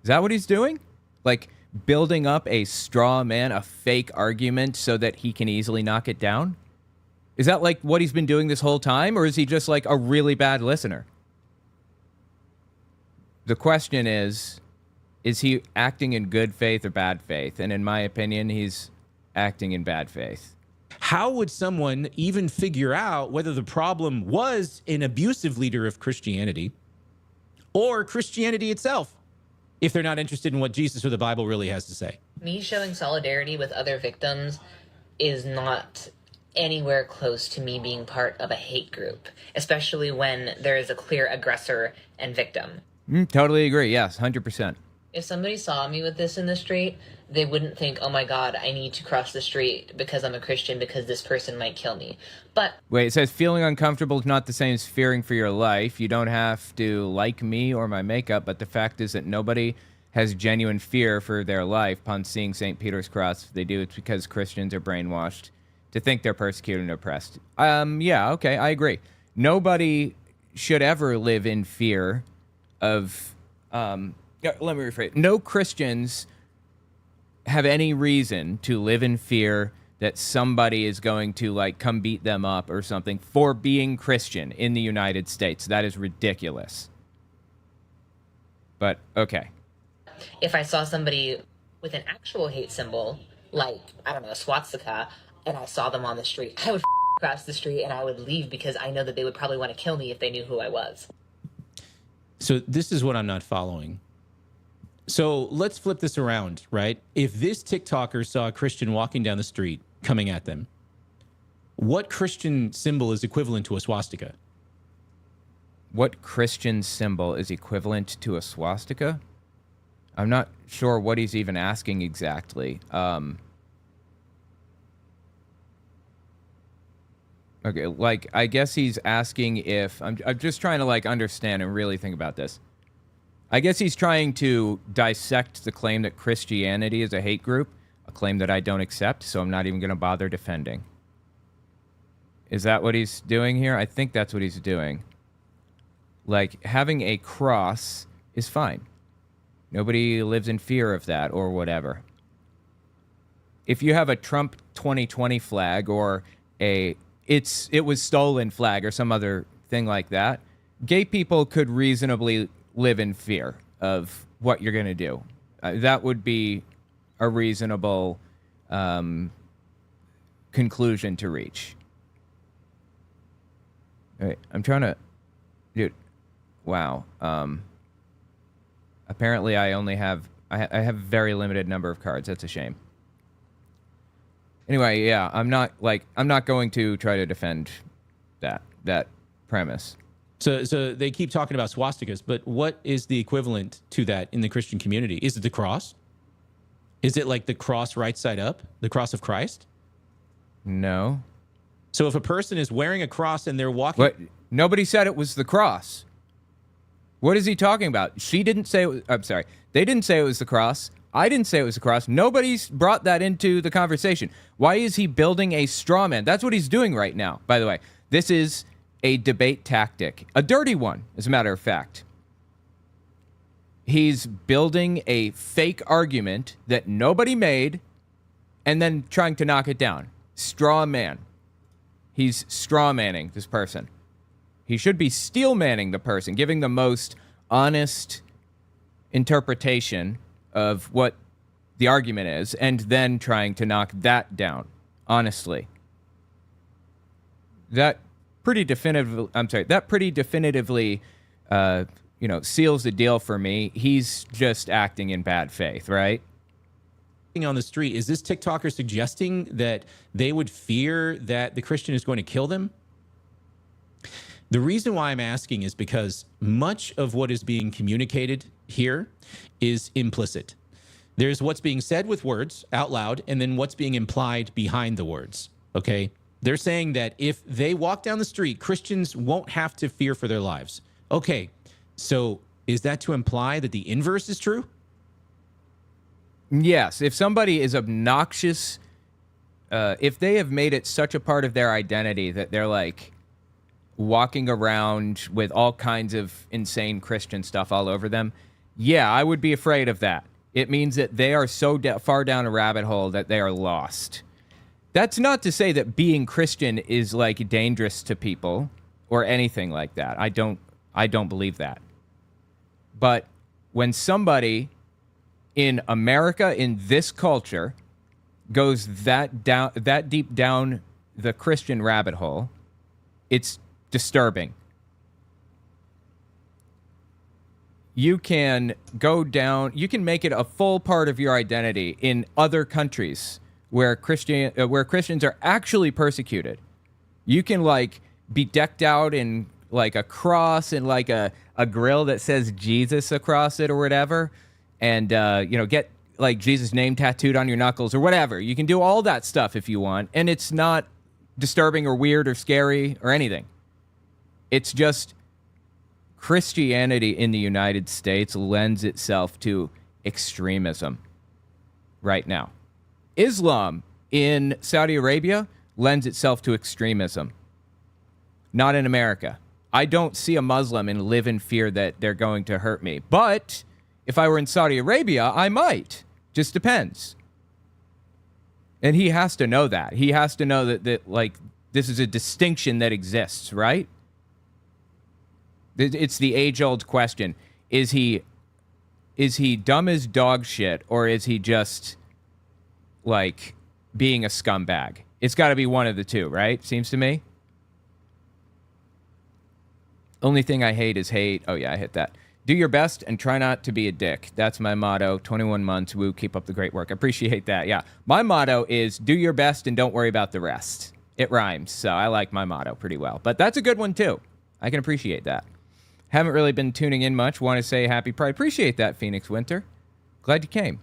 Is that what he's doing? Like building up a straw man, a fake argument so that he can easily knock it down? Is that like what he's been doing this whole time, or is he just like a really bad listener? The question is he acting in good faith or bad faith? And in my opinion, he's acting in bad faith. How would someone even figure out whether the problem was an abusive leader of Christianity or Christianity itself if they're not interested in what Jesus or the Bible really has to say? Me showing solidarity with other victims is not anywhere close to me being part of a hate group, especially when there is a clear aggressor and victim. Totally agree. Yes, 100%. If somebody saw me with this in the street, they wouldn't think, oh my God, I need to cross the street because I'm a Christian because this person might kill me. But wait, it says feeling uncomfortable is not the same as fearing for your life. You don't have to like me or my makeup, but the fact is that nobody has genuine fear for their life upon seeing St. Peter's cross. If they do, it's because Christians are brainwashed to think they're persecuted and oppressed. Yeah, okay, I agree. Nobody should ever live in fear of... let me rephrase. No Christians have any reason to live in fear that somebody is going to like come beat them up or something for being Christian in the United States. That is ridiculous. But okay. If I saw somebody with an actual hate symbol, like, I don't know, a swastika, and I saw them on the street, I would cross the street and I would leave because I know that they would probably want to kill me if they knew who I was. So this is what I'm not following. So let's flip this around, right? If this TikToker saw a Christian walking down the street coming at them, what Christian symbol is equivalent to a swastika? What Christian symbol is equivalent to a swastika? I'm not sure what he's even asking exactly. Okay, like, I guess he's asking if... I'm just trying to, like, understand and really think about this. I guess he's trying to dissect the claim that Christianity is a hate group, a claim that I don't accept, so I'm not even going to bother defending. Is that what he's doing here? I think that's what he's doing. Like, having a cross is fine. Nobody lives in fear of that or whatever. If you have a Trump 2020 flag or a it was stolen flag or some other thing like that, gay people could reasonably live in fear of what you're going to do. That would be a reasonable conclusion to reach. All right, I'm trying to... Dude, wow. Apparently I only have... I have a very limited number of cards. That's a shame. Anyway, yeah, I'm not going to try to defend that premise. So they keep talking about swastikas, but what is the equivalent to that in the Christian community? Is it the cross? Is it like the cross right side up, the cross of Christ? No. So if a person is wearing a cross and they're walking... What? Nobody said it was the cross. What is he talking about? She didn't say it was... I'm sorry. They didn't say it was the cross. I didn't say it was the cross. Nobody's brought that into the conversation. Why is he building a straw man? That's what he's doing right now, by the way. This is a debate tactic. A dirty one, as a matter of fact. He's building a fake argument that nobody made and then trying to knock it down. Straw man. He's straw manning this person. He should be steel manning the person, giving the most honest interpretation of what the argument is, and then trying to knock that down, honestly. That pretty definitively, seals the deal for me. He's just acting in bad faith, right? On the street, is this TikToker suggesting that they would fear that the Christian is going to kill them? The reason why I'm asking is because much of what is being communicated here is implicit. There's what's being said with words out loud, and then what's being implied behind the words, okay? They're saying that if they walk down the street, Christians won't have to fear for their lives. Okay, so is that to imply that the inverse is true? Yes, if somebody is obnoxious, if they have made it such a part of their identity that they're like walking around with all kinds of insane Christian stuff all over them, yeah, I would be afraid of that. It means that they are so far down a rabbit hole that they are lost. That's not to say that being Christian is like dangerous to people or anything like that. I don't believe that. But when somebody in America, in this culture, goes that deep down the Christian rabbit hole, it's disturbing. You can go down, you can make it a full part of your identity in other countries where Christians are actually persecuted. You can like be decked out in like a cross and like a grill that says Jesus across it or whatever, and get like Jesus' name tattooed on your knuckles or whatever. You can do all that stuff if you want, and it's not disturbing or weird or scary or anything. It's just Christianity in the United States lends itself to extremism right now. Islam in Saudi Arabia lends itself to extremism. Not in America. I don't see a Muslim and live in fear that they're going to hurt me. But if I were in Saudi Arabia, I might. Just depends. And he has to know that. He has to know that like, this is a distinction that exists, right? It's the age-old question. Is he dumb as dog shit, or is he just, like, being a scumbag? It's got to be one of the two, right? Seems to me. Only thing I hate is hate. Oh, yeah, I hit that. Do your best and try not to be a dick. That's my motto. 21 months. Woo, keep up the great work. I appreciate that. Yeah. My motto is do your best and don't worry about the rest. It rhymes, so I like my motto pretty well. But that's a good one, too. I can appreciate that. Haven't really been tuning in much. Want to say happy Pride. Appreciate that, Phoenix Winter. Glad you came.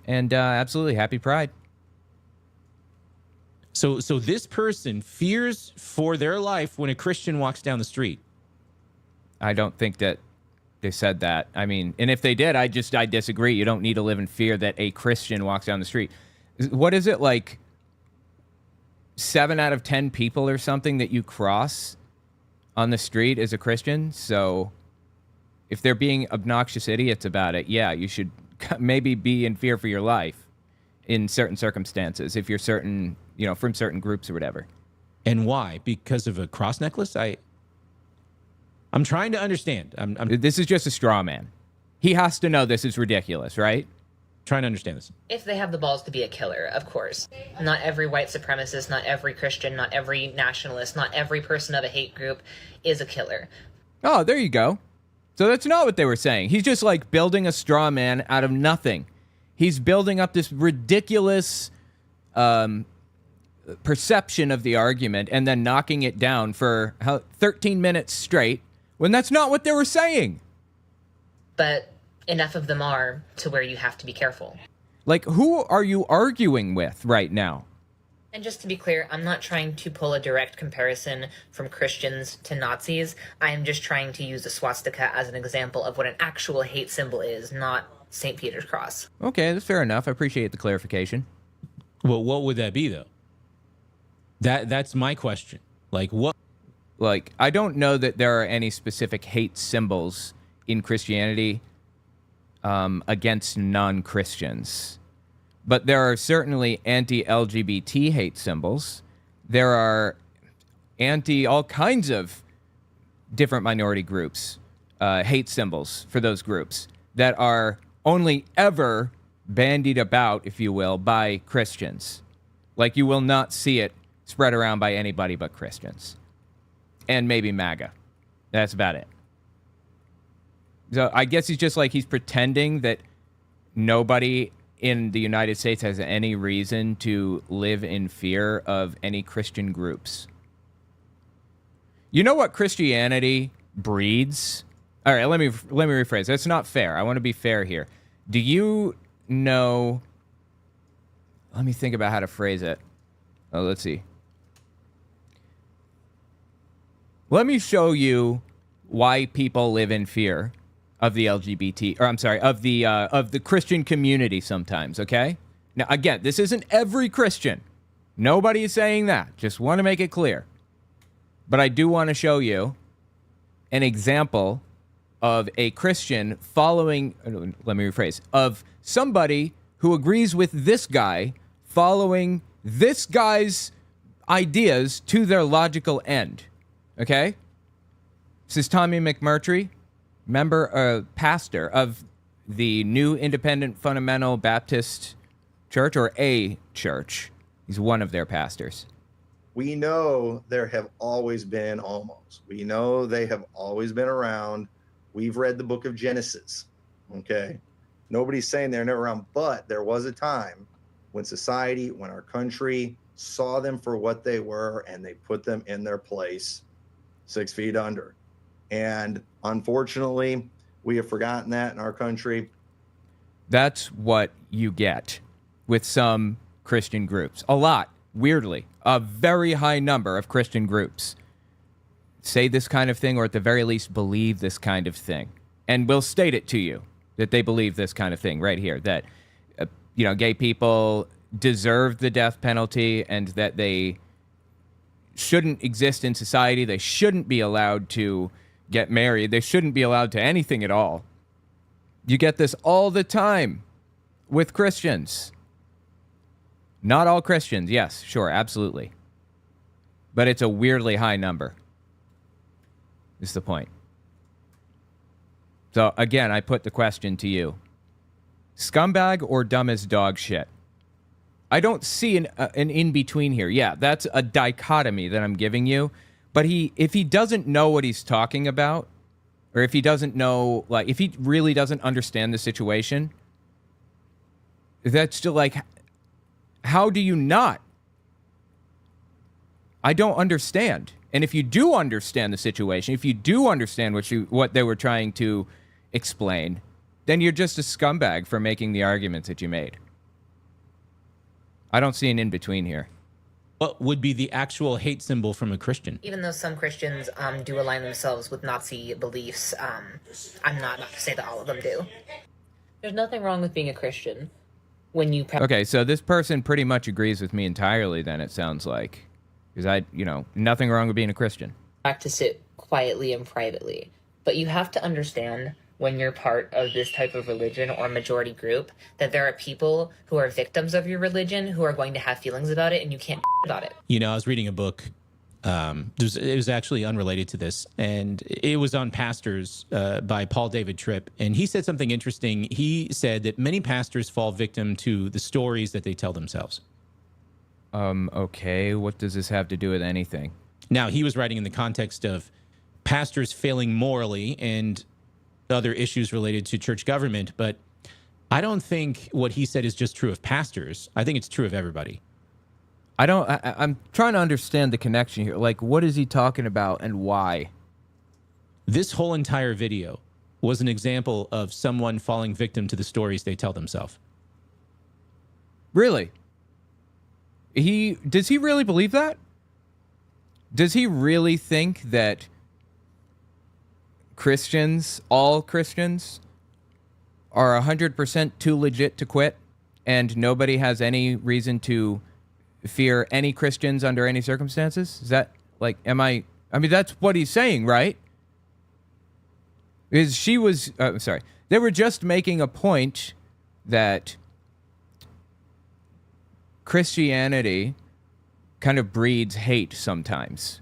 And absolutely, happy Pride. So this person fears for their life when a Christian walks down the street. I don't think that they said that. I mean, and if they did, I disagree. You don't need to live in fear that a Christian walks down the street. What is it, like 7 out of 10 people or something that you cross on the street is a Christian? So if they're being obnoxious idiots about it, yeah, you should maybe be in fear for your life in certain circumstances if you're certain, from certain groups or whatever. And why? Because of a cross necklace? I'm trying to understand. This is just a straw man. He has to know this is ridiculous, right? Trying to understand this. If they have the balls to be a killer, of course. Not every white supremacist, not every Christian, not every nationalist, not every person of a hate group is a killer. Oh, there you go. So that's not what they were saying. He's just like building a straw man out of nothing. He's building up this ridiculous perception of the argument and then knocking it down for 13 minutes straight when that's not what they were saying. But enough of them are to where you have to be careful. Like, who are you arguing with right now? And just to be clear, I'm not trying to pull a direct comparison from Christians to Nazis. I am just trying to use the swastika as an example of what an actual hate symbol is, not St. Peter's cross. Okay, that's fair enough. I appreciate the clarification. Well, what would that be, though? That's my question. Like, what? Like, I don't know that there are any specific hate symbols in Christianity against non-Christians. But there are certainly anti-LGBT hate symbols. There are all kinds of different minority groups, hate symbols for those groups that are only ever bandied about, if you will, by Christians. Like, you will not see it spread around by anybody but Christians. And maybe MAGA. That's about it. So I guess he's pretending that nobody in the United States has any reason to live in fear of any Christian groups. You know what Christianity breeds? All right, let me rephrase. That's not fair. I want to be fair here. Do you know? Let me think about how to phrase it. Oh, let's see. Let me show you why people live in fear of the LGBT, or I'm sorry, of the Christian community sometimes, okay? Now, again, this isn't every Christian. Nobody is saying that. Just want to make it clear. But I do want to show you an example of a Christian following, let me rephrase, of somebody who agrees with this guy following this guy's ideas to their logical end, okay? This is Tommy McMurtry, pastor of the New Independent Fundamental Baptist Church, or a church. He's one of their pastors. We know there have always been homos. We know they have always been around. We've read the book of Genesis, okay? Nobody's saying they're never around, but there was a time when society, when our country saw them for what they were, and they put them in their place 6 feet under. And unfortunately, we have forgotten that in our country. That's what you get with some Christian groups. A lot, weirdly, a very high number of Christian groups say this kind of thing, or at the very least believe this kind of thing. And we'll state it to you that they believe this kind of thing right here, that, gay people deserve the death penalty and that they shouldn't exist in society. They shouldn't be allowed to get married. They shouldn't be allowed to anything at all. You get this all the time with Christians. Not all Christians. Yes, sure, absolutely. But it's a weirdly high number. Is the point. So again, I put the question to you. Scumbag or dumb as dog shit? I don't see an in-between here. Yeah, that's a dichotomy that I'm giving you. But if he doesn't know what he's talking about, or if he doesn't know, like, if he really doesn't understand the situation, that's still like, how do you not? I don't understand. And if you do understand the situation, if you do understand what they were trying to explain, then you're just a scumbag for making the arguments that you made. I don't see an in-between here. What would be the actual hate symbol from a Christian? Even though some Christians do align themselves with Nazi beliefs, I'm not to say that all of them do. There's nothing wrong with being a Christian when you... Okay, so this person pretty much agrees with me entirely then, it sounds like. Because nothing wrong with being a Christian. Practice it quietly and privately. But you have to understand when you're part of this type of religion or majority group that there are people who are victims of your religion who are going to have feelings about it and you can't about it. You know, I was reading a book. It was actually unrelated to this, and it was on pastors by Paul David Tripp. And he said something interesting. He said that many pastors fall victim to the stories that they tell themselves. Okay, what does this have to do with anything? Now, he was writing in the context of pastors failing morally and other issues related to church government, but I don't think what he said is just true of pastors. I think it's true of everybody. I'm trying to understand the connection here. Like, what is he talking about and why? This whole entire video was an example of someone falling victim to the stories they tell themselves. Really? Does he really believe that? Does he really think that Christians, all Christians, are 100% too legit to quit and nobody has any reason to fear any Christians under any circumstances? Is that, like, that's what he's saying, right? They were just making a point that Christianity kind of breeds hate sometimes.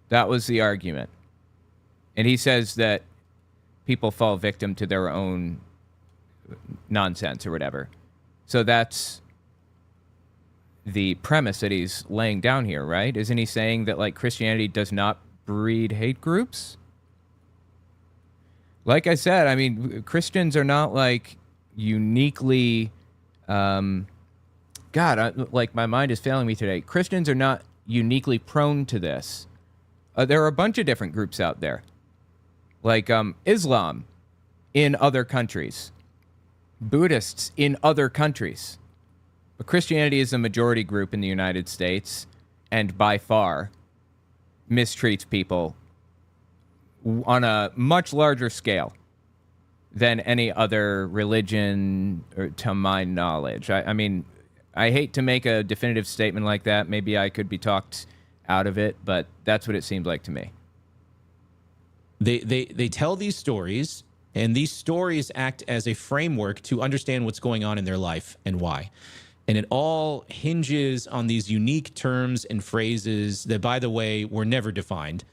That was the argument. And he says that people fall victim to their own nonsense or whatever. So that's the premise that he's laying down here, right? Isn't he saying that, like, Christianity does not breed hate groups? Like I said, I mean, Christians are not, like, uniquely... my mind is failing me today. Christians are not uniquely prone to this. There are a bunch of different groups out there. Like Islam in other countries. Buddhists in other countries. But Christianity is a majority group in the United States and by far mistreats people on a much larger scale than any other religion, to my knowledge. I mean, I hate to make a definitive statement like that. Maybe I could be talked out of it, but that's what it seems like to me. They tell these stories, and these stories act as a framework to understand what's going on in their life and why. And it all hinges on these unique terms and phrases that, by the way, were never defined.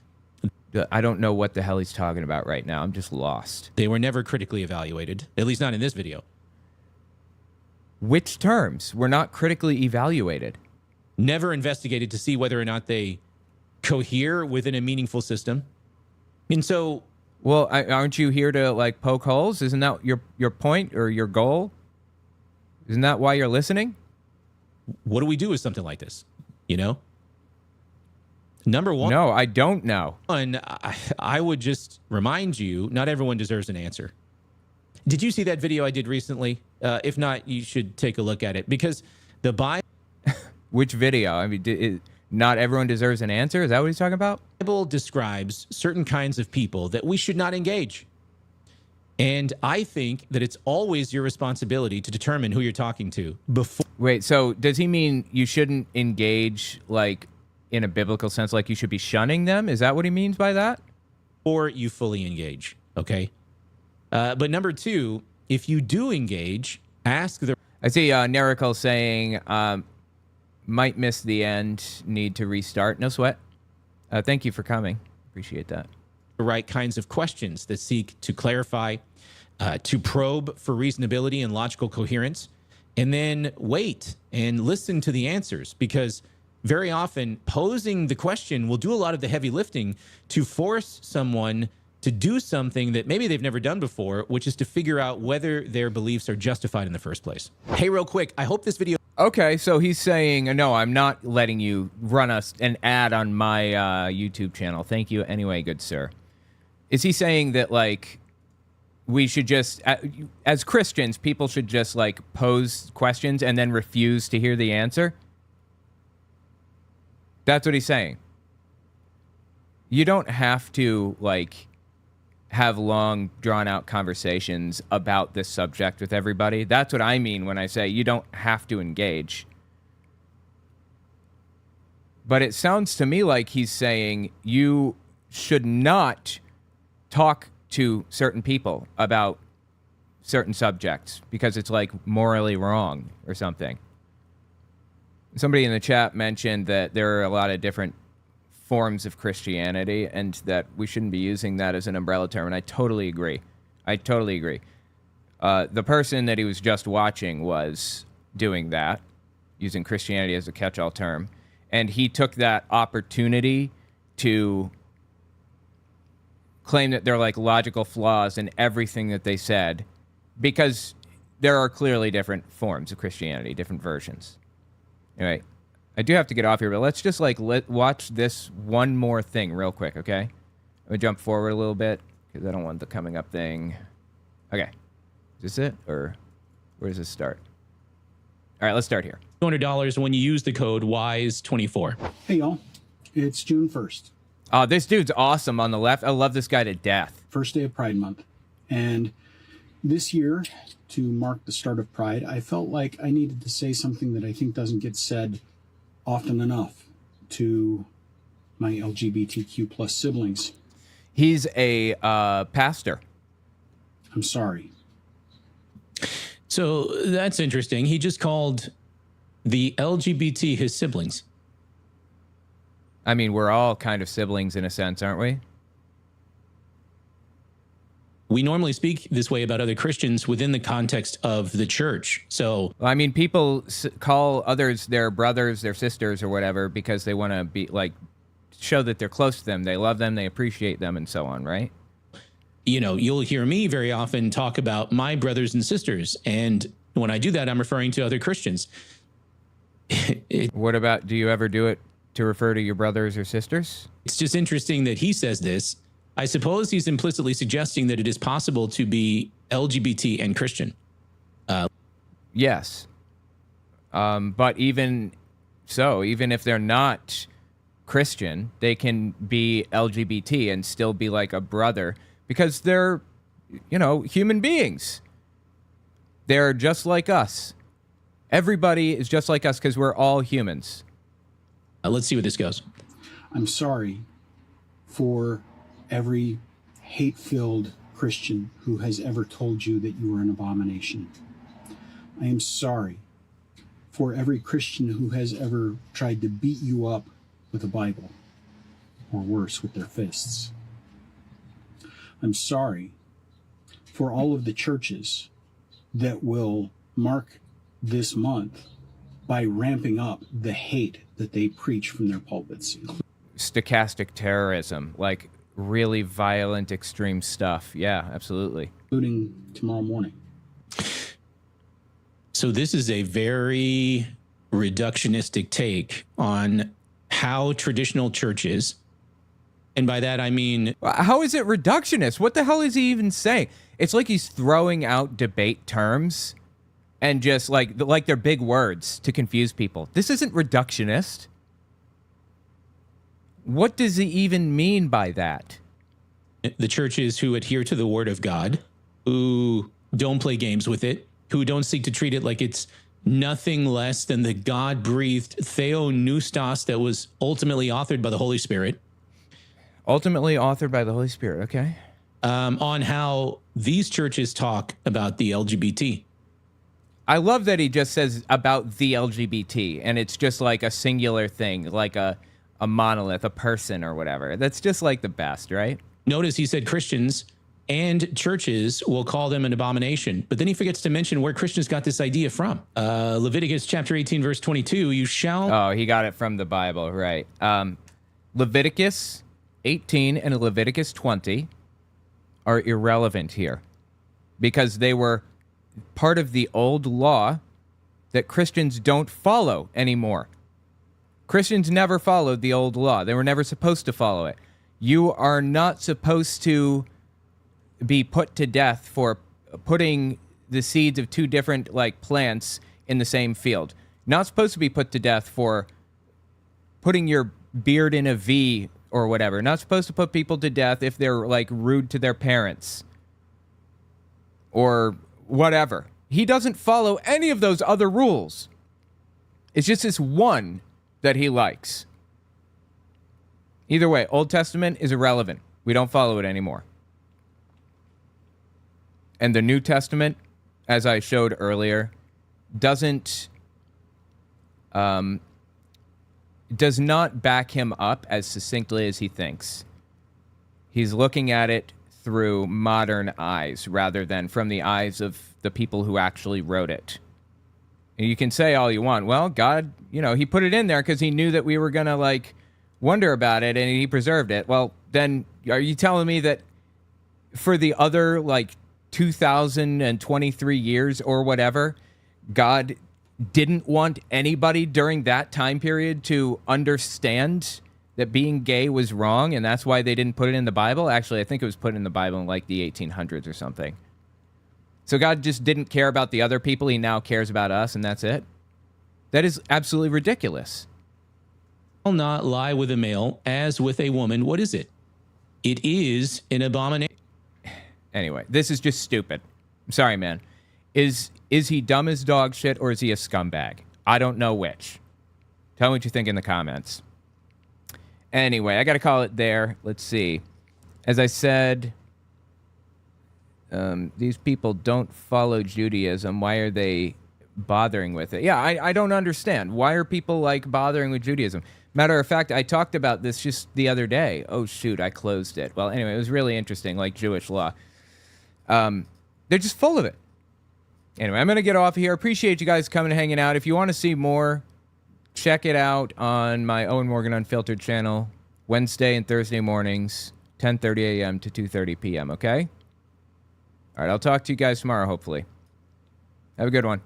I don't know what the hell he's talking about right now. I'm just lost. They were never critically evaluated, at least not in this video. Which terms were not critically evaluated? Never investigated to see whether or not they cohere within a meaningful system. And so... Well, aren't you here to, like, poke holes? Isn't that your point or your goal? Isn't that why you're listening? What do we do with something like this? You know? Number one... No, I don't know. I would just remind you, not everyone deserves an answer. Did you see that video I did recently? If not, you should take a look at it. Because the Bible... Which video? I mean, not everyone deserves an answer? Is that what he's talking about? The Bible describes certain kinds of people that we should not engage. And I think that it's always your responsibility to determine who you're talking to before... Wait, so does he mean you shouldn't engage, like, in a biblical sense, like you should be shunning them? Is that what he means by that? Or you fully engage, okay? But number two, if you do engage, ask the... I see Nerical saying, might miss the end, need to restart. No sweat. Thank you for coming. Appreciate that. The right kinds of questions that seek to clarify, to probe for reasonability and logical coherence, and then wait and listen to the answers, because very often posing the question will do a lot of the heavy lifting to force someone to do something that maybe they've never done before, which is to figure out whether their beliefs are justified in the first place. Hey, real quick, I hope this video... Okay, so he's saying, no, I'm not letting you run an ad on my YouTube channel. Thank you anyway, good sir. Is he saying that, like, we should just, as Christians, people should just, like, pose questions and then refuse to hear the answer? That's what he's saying. You don't have to, like, have long, drawn-out conversations about this subject with everybody. That's what I mean when I say you don't have to engage. But it sounds to me like he's saying you should not talk to certain people about certain subjects because it's, like, morally wrong or something. Somebody in the chat mentioned that there are a lot of different forms of Christianity and that we shouldn't be using that as an umbrella term, and I totally agree. I totally agree. The person that he was just watching was doing that, using Christianity as a catch-all term, and he took that opportunity to claim that there are, like, logical flaws in everything that they said, because there are clearly different forms of Christianity, different versions. Anyway, I do have to get off here, but let's just, like, watch this one more thing real quick, okay? I'm going to jump forward a little bit because I don't want the coming up thing. Okay. Is this it, or where does this start? All right, let's start here. $200 when you use the code WISE24. Hey, y'all. It's June 1st. Oh, this dude's awesome on the left. I love this guy to death. First day of Pride Month. And this year, to mark the start of Pride, I felt like I needed to say something that I think doesn't get said often enough to my LGBTQ plus siblings. He's a pastor. I'm sorry. So that's interesting. He just called the LGBT his siblings. I mean, we're all kind of siblings in a sense, aren't we? We normally speak this way about other Christians within the context of the church. So, I mean, people call others their brothers, their sisters, or whatever because they want to be, like, show that they're close to them, they love them, they appreciate them, and so on, right? You know, you'll hear me very often talk about my brothers and sisters, and when I do that, I'm referring to other Christians. What about, do you ever do it to refer to your brothers or sisters? It's just interesting that he says this. I suppose he's implicitly suggesting that it is possible to be LGBT and Christian. Yes. But even so, even if they're not Christian, they can be LGBT and still be like a brother because they're, you know, human beings. They're just like us. Everybody is just like us because we're all humans. Let's see where this goes. I'm sorry for every hate-filled Christian who has ever told you that you are an abomination. I am sorry for every Christian who has ever tried to beat you up with a Bible, or worse, with their fists. I'm sorry for all of the churches that will mark this month by ramping up the hate that they preach from their pulpits. Stochastic terrorism, like really violent, extreme stuff. Yeah, absolutely. Including tomorrow morning. So this is a very reductionistic take on how traditional churches, and by that I mean... How is it reductionist? What the hell is he even saying? It's like he's throwing out debate terms and just like they're big words to confuse people. This isn't reductionist. What does he even mean by that? The churches who adhere to the word of God, who don't play games with it, who don't seek to treat it like it's nothing less than the God-breathed theonoustos that was ultimately authored by the Holy Spirit. Ultimately authored by the Holy Spirit, okay. On how these churches talk about the LGBT. I love that he just says about the LGBT, and it's just like a singular thing, like a monolith, a person or whatever. That's just like the best, right? Notice he said Christians and churches will call them an abomination. But then he forgets to mention where Christians got this idea from. Leviticus chapter 18, verse 22, you shall... Oh, he got it from the Bible, right. Leviticus 18 and Leviticus 20 are irrelevant here because they were part of the old law that Christians don't follow anymore. Christians never followed the old law. They were never supposed to follow it. You are not supposed to be put to death for putting the seeds of two different like plants in the same field. Not supposed to be put to death for putting your beard in a V or whatever. Not supposed to put people to death if they're like rude to their parents or whatever. He doesn't follow any of those other rules. It's just this one that he likes. Either way, Old Testament is irrelevant. We don't follow it anymore. And the New Testament, as I showed earlier, does not back him up as succinctly as he thinks. He's looking at it through modern eyes rather than from the eyes of the people who actually wrote it. And you can say all you want. Well, God, he put it in there because he knew that we were going to like wonder about it and he preserved it. Well, then are you telling me that for the other like 2023 years or whatever, God didn't want anybody during that time period to understand that being gay was wrong, and that's why they didn't put it in the Bible? Actually, I think it was put in the Bible in like the 1800s or something. So God just didn't care about the other people. He now cares about us, and that's it? That is absolutely ridiculous. Shall not lie with a male as with a woman. What is it? It is an abomination. Anyway, this is just stupid. I'm sorry, man. Is he dumb as dog shit or is he a scumbag? I don't know which. Tell me what you think in the comments. Anyway, I got to call it there. Let's see. As I said, these people don't follow Judaism. Why are they bothering with it? Yeah, I don't understand. Why are people like bothering with Judaism? Matter of fact, I talked about this just the other day. Oh, shoot, I closed it. Well, anyway, it was really interesting, like Jewish law. They're just full of it. Anyway, I'm going to get off here. Appreciate you guys coming and hanging out. If you want to see more, check it out on my Owen Morgan Unfiltered channel, Wednesday and Thursday mornings, 10:30 a.m. to 2:30 p.m., okay? All right, I'll talk to you guys tomorrow, hopefully. Have a good one.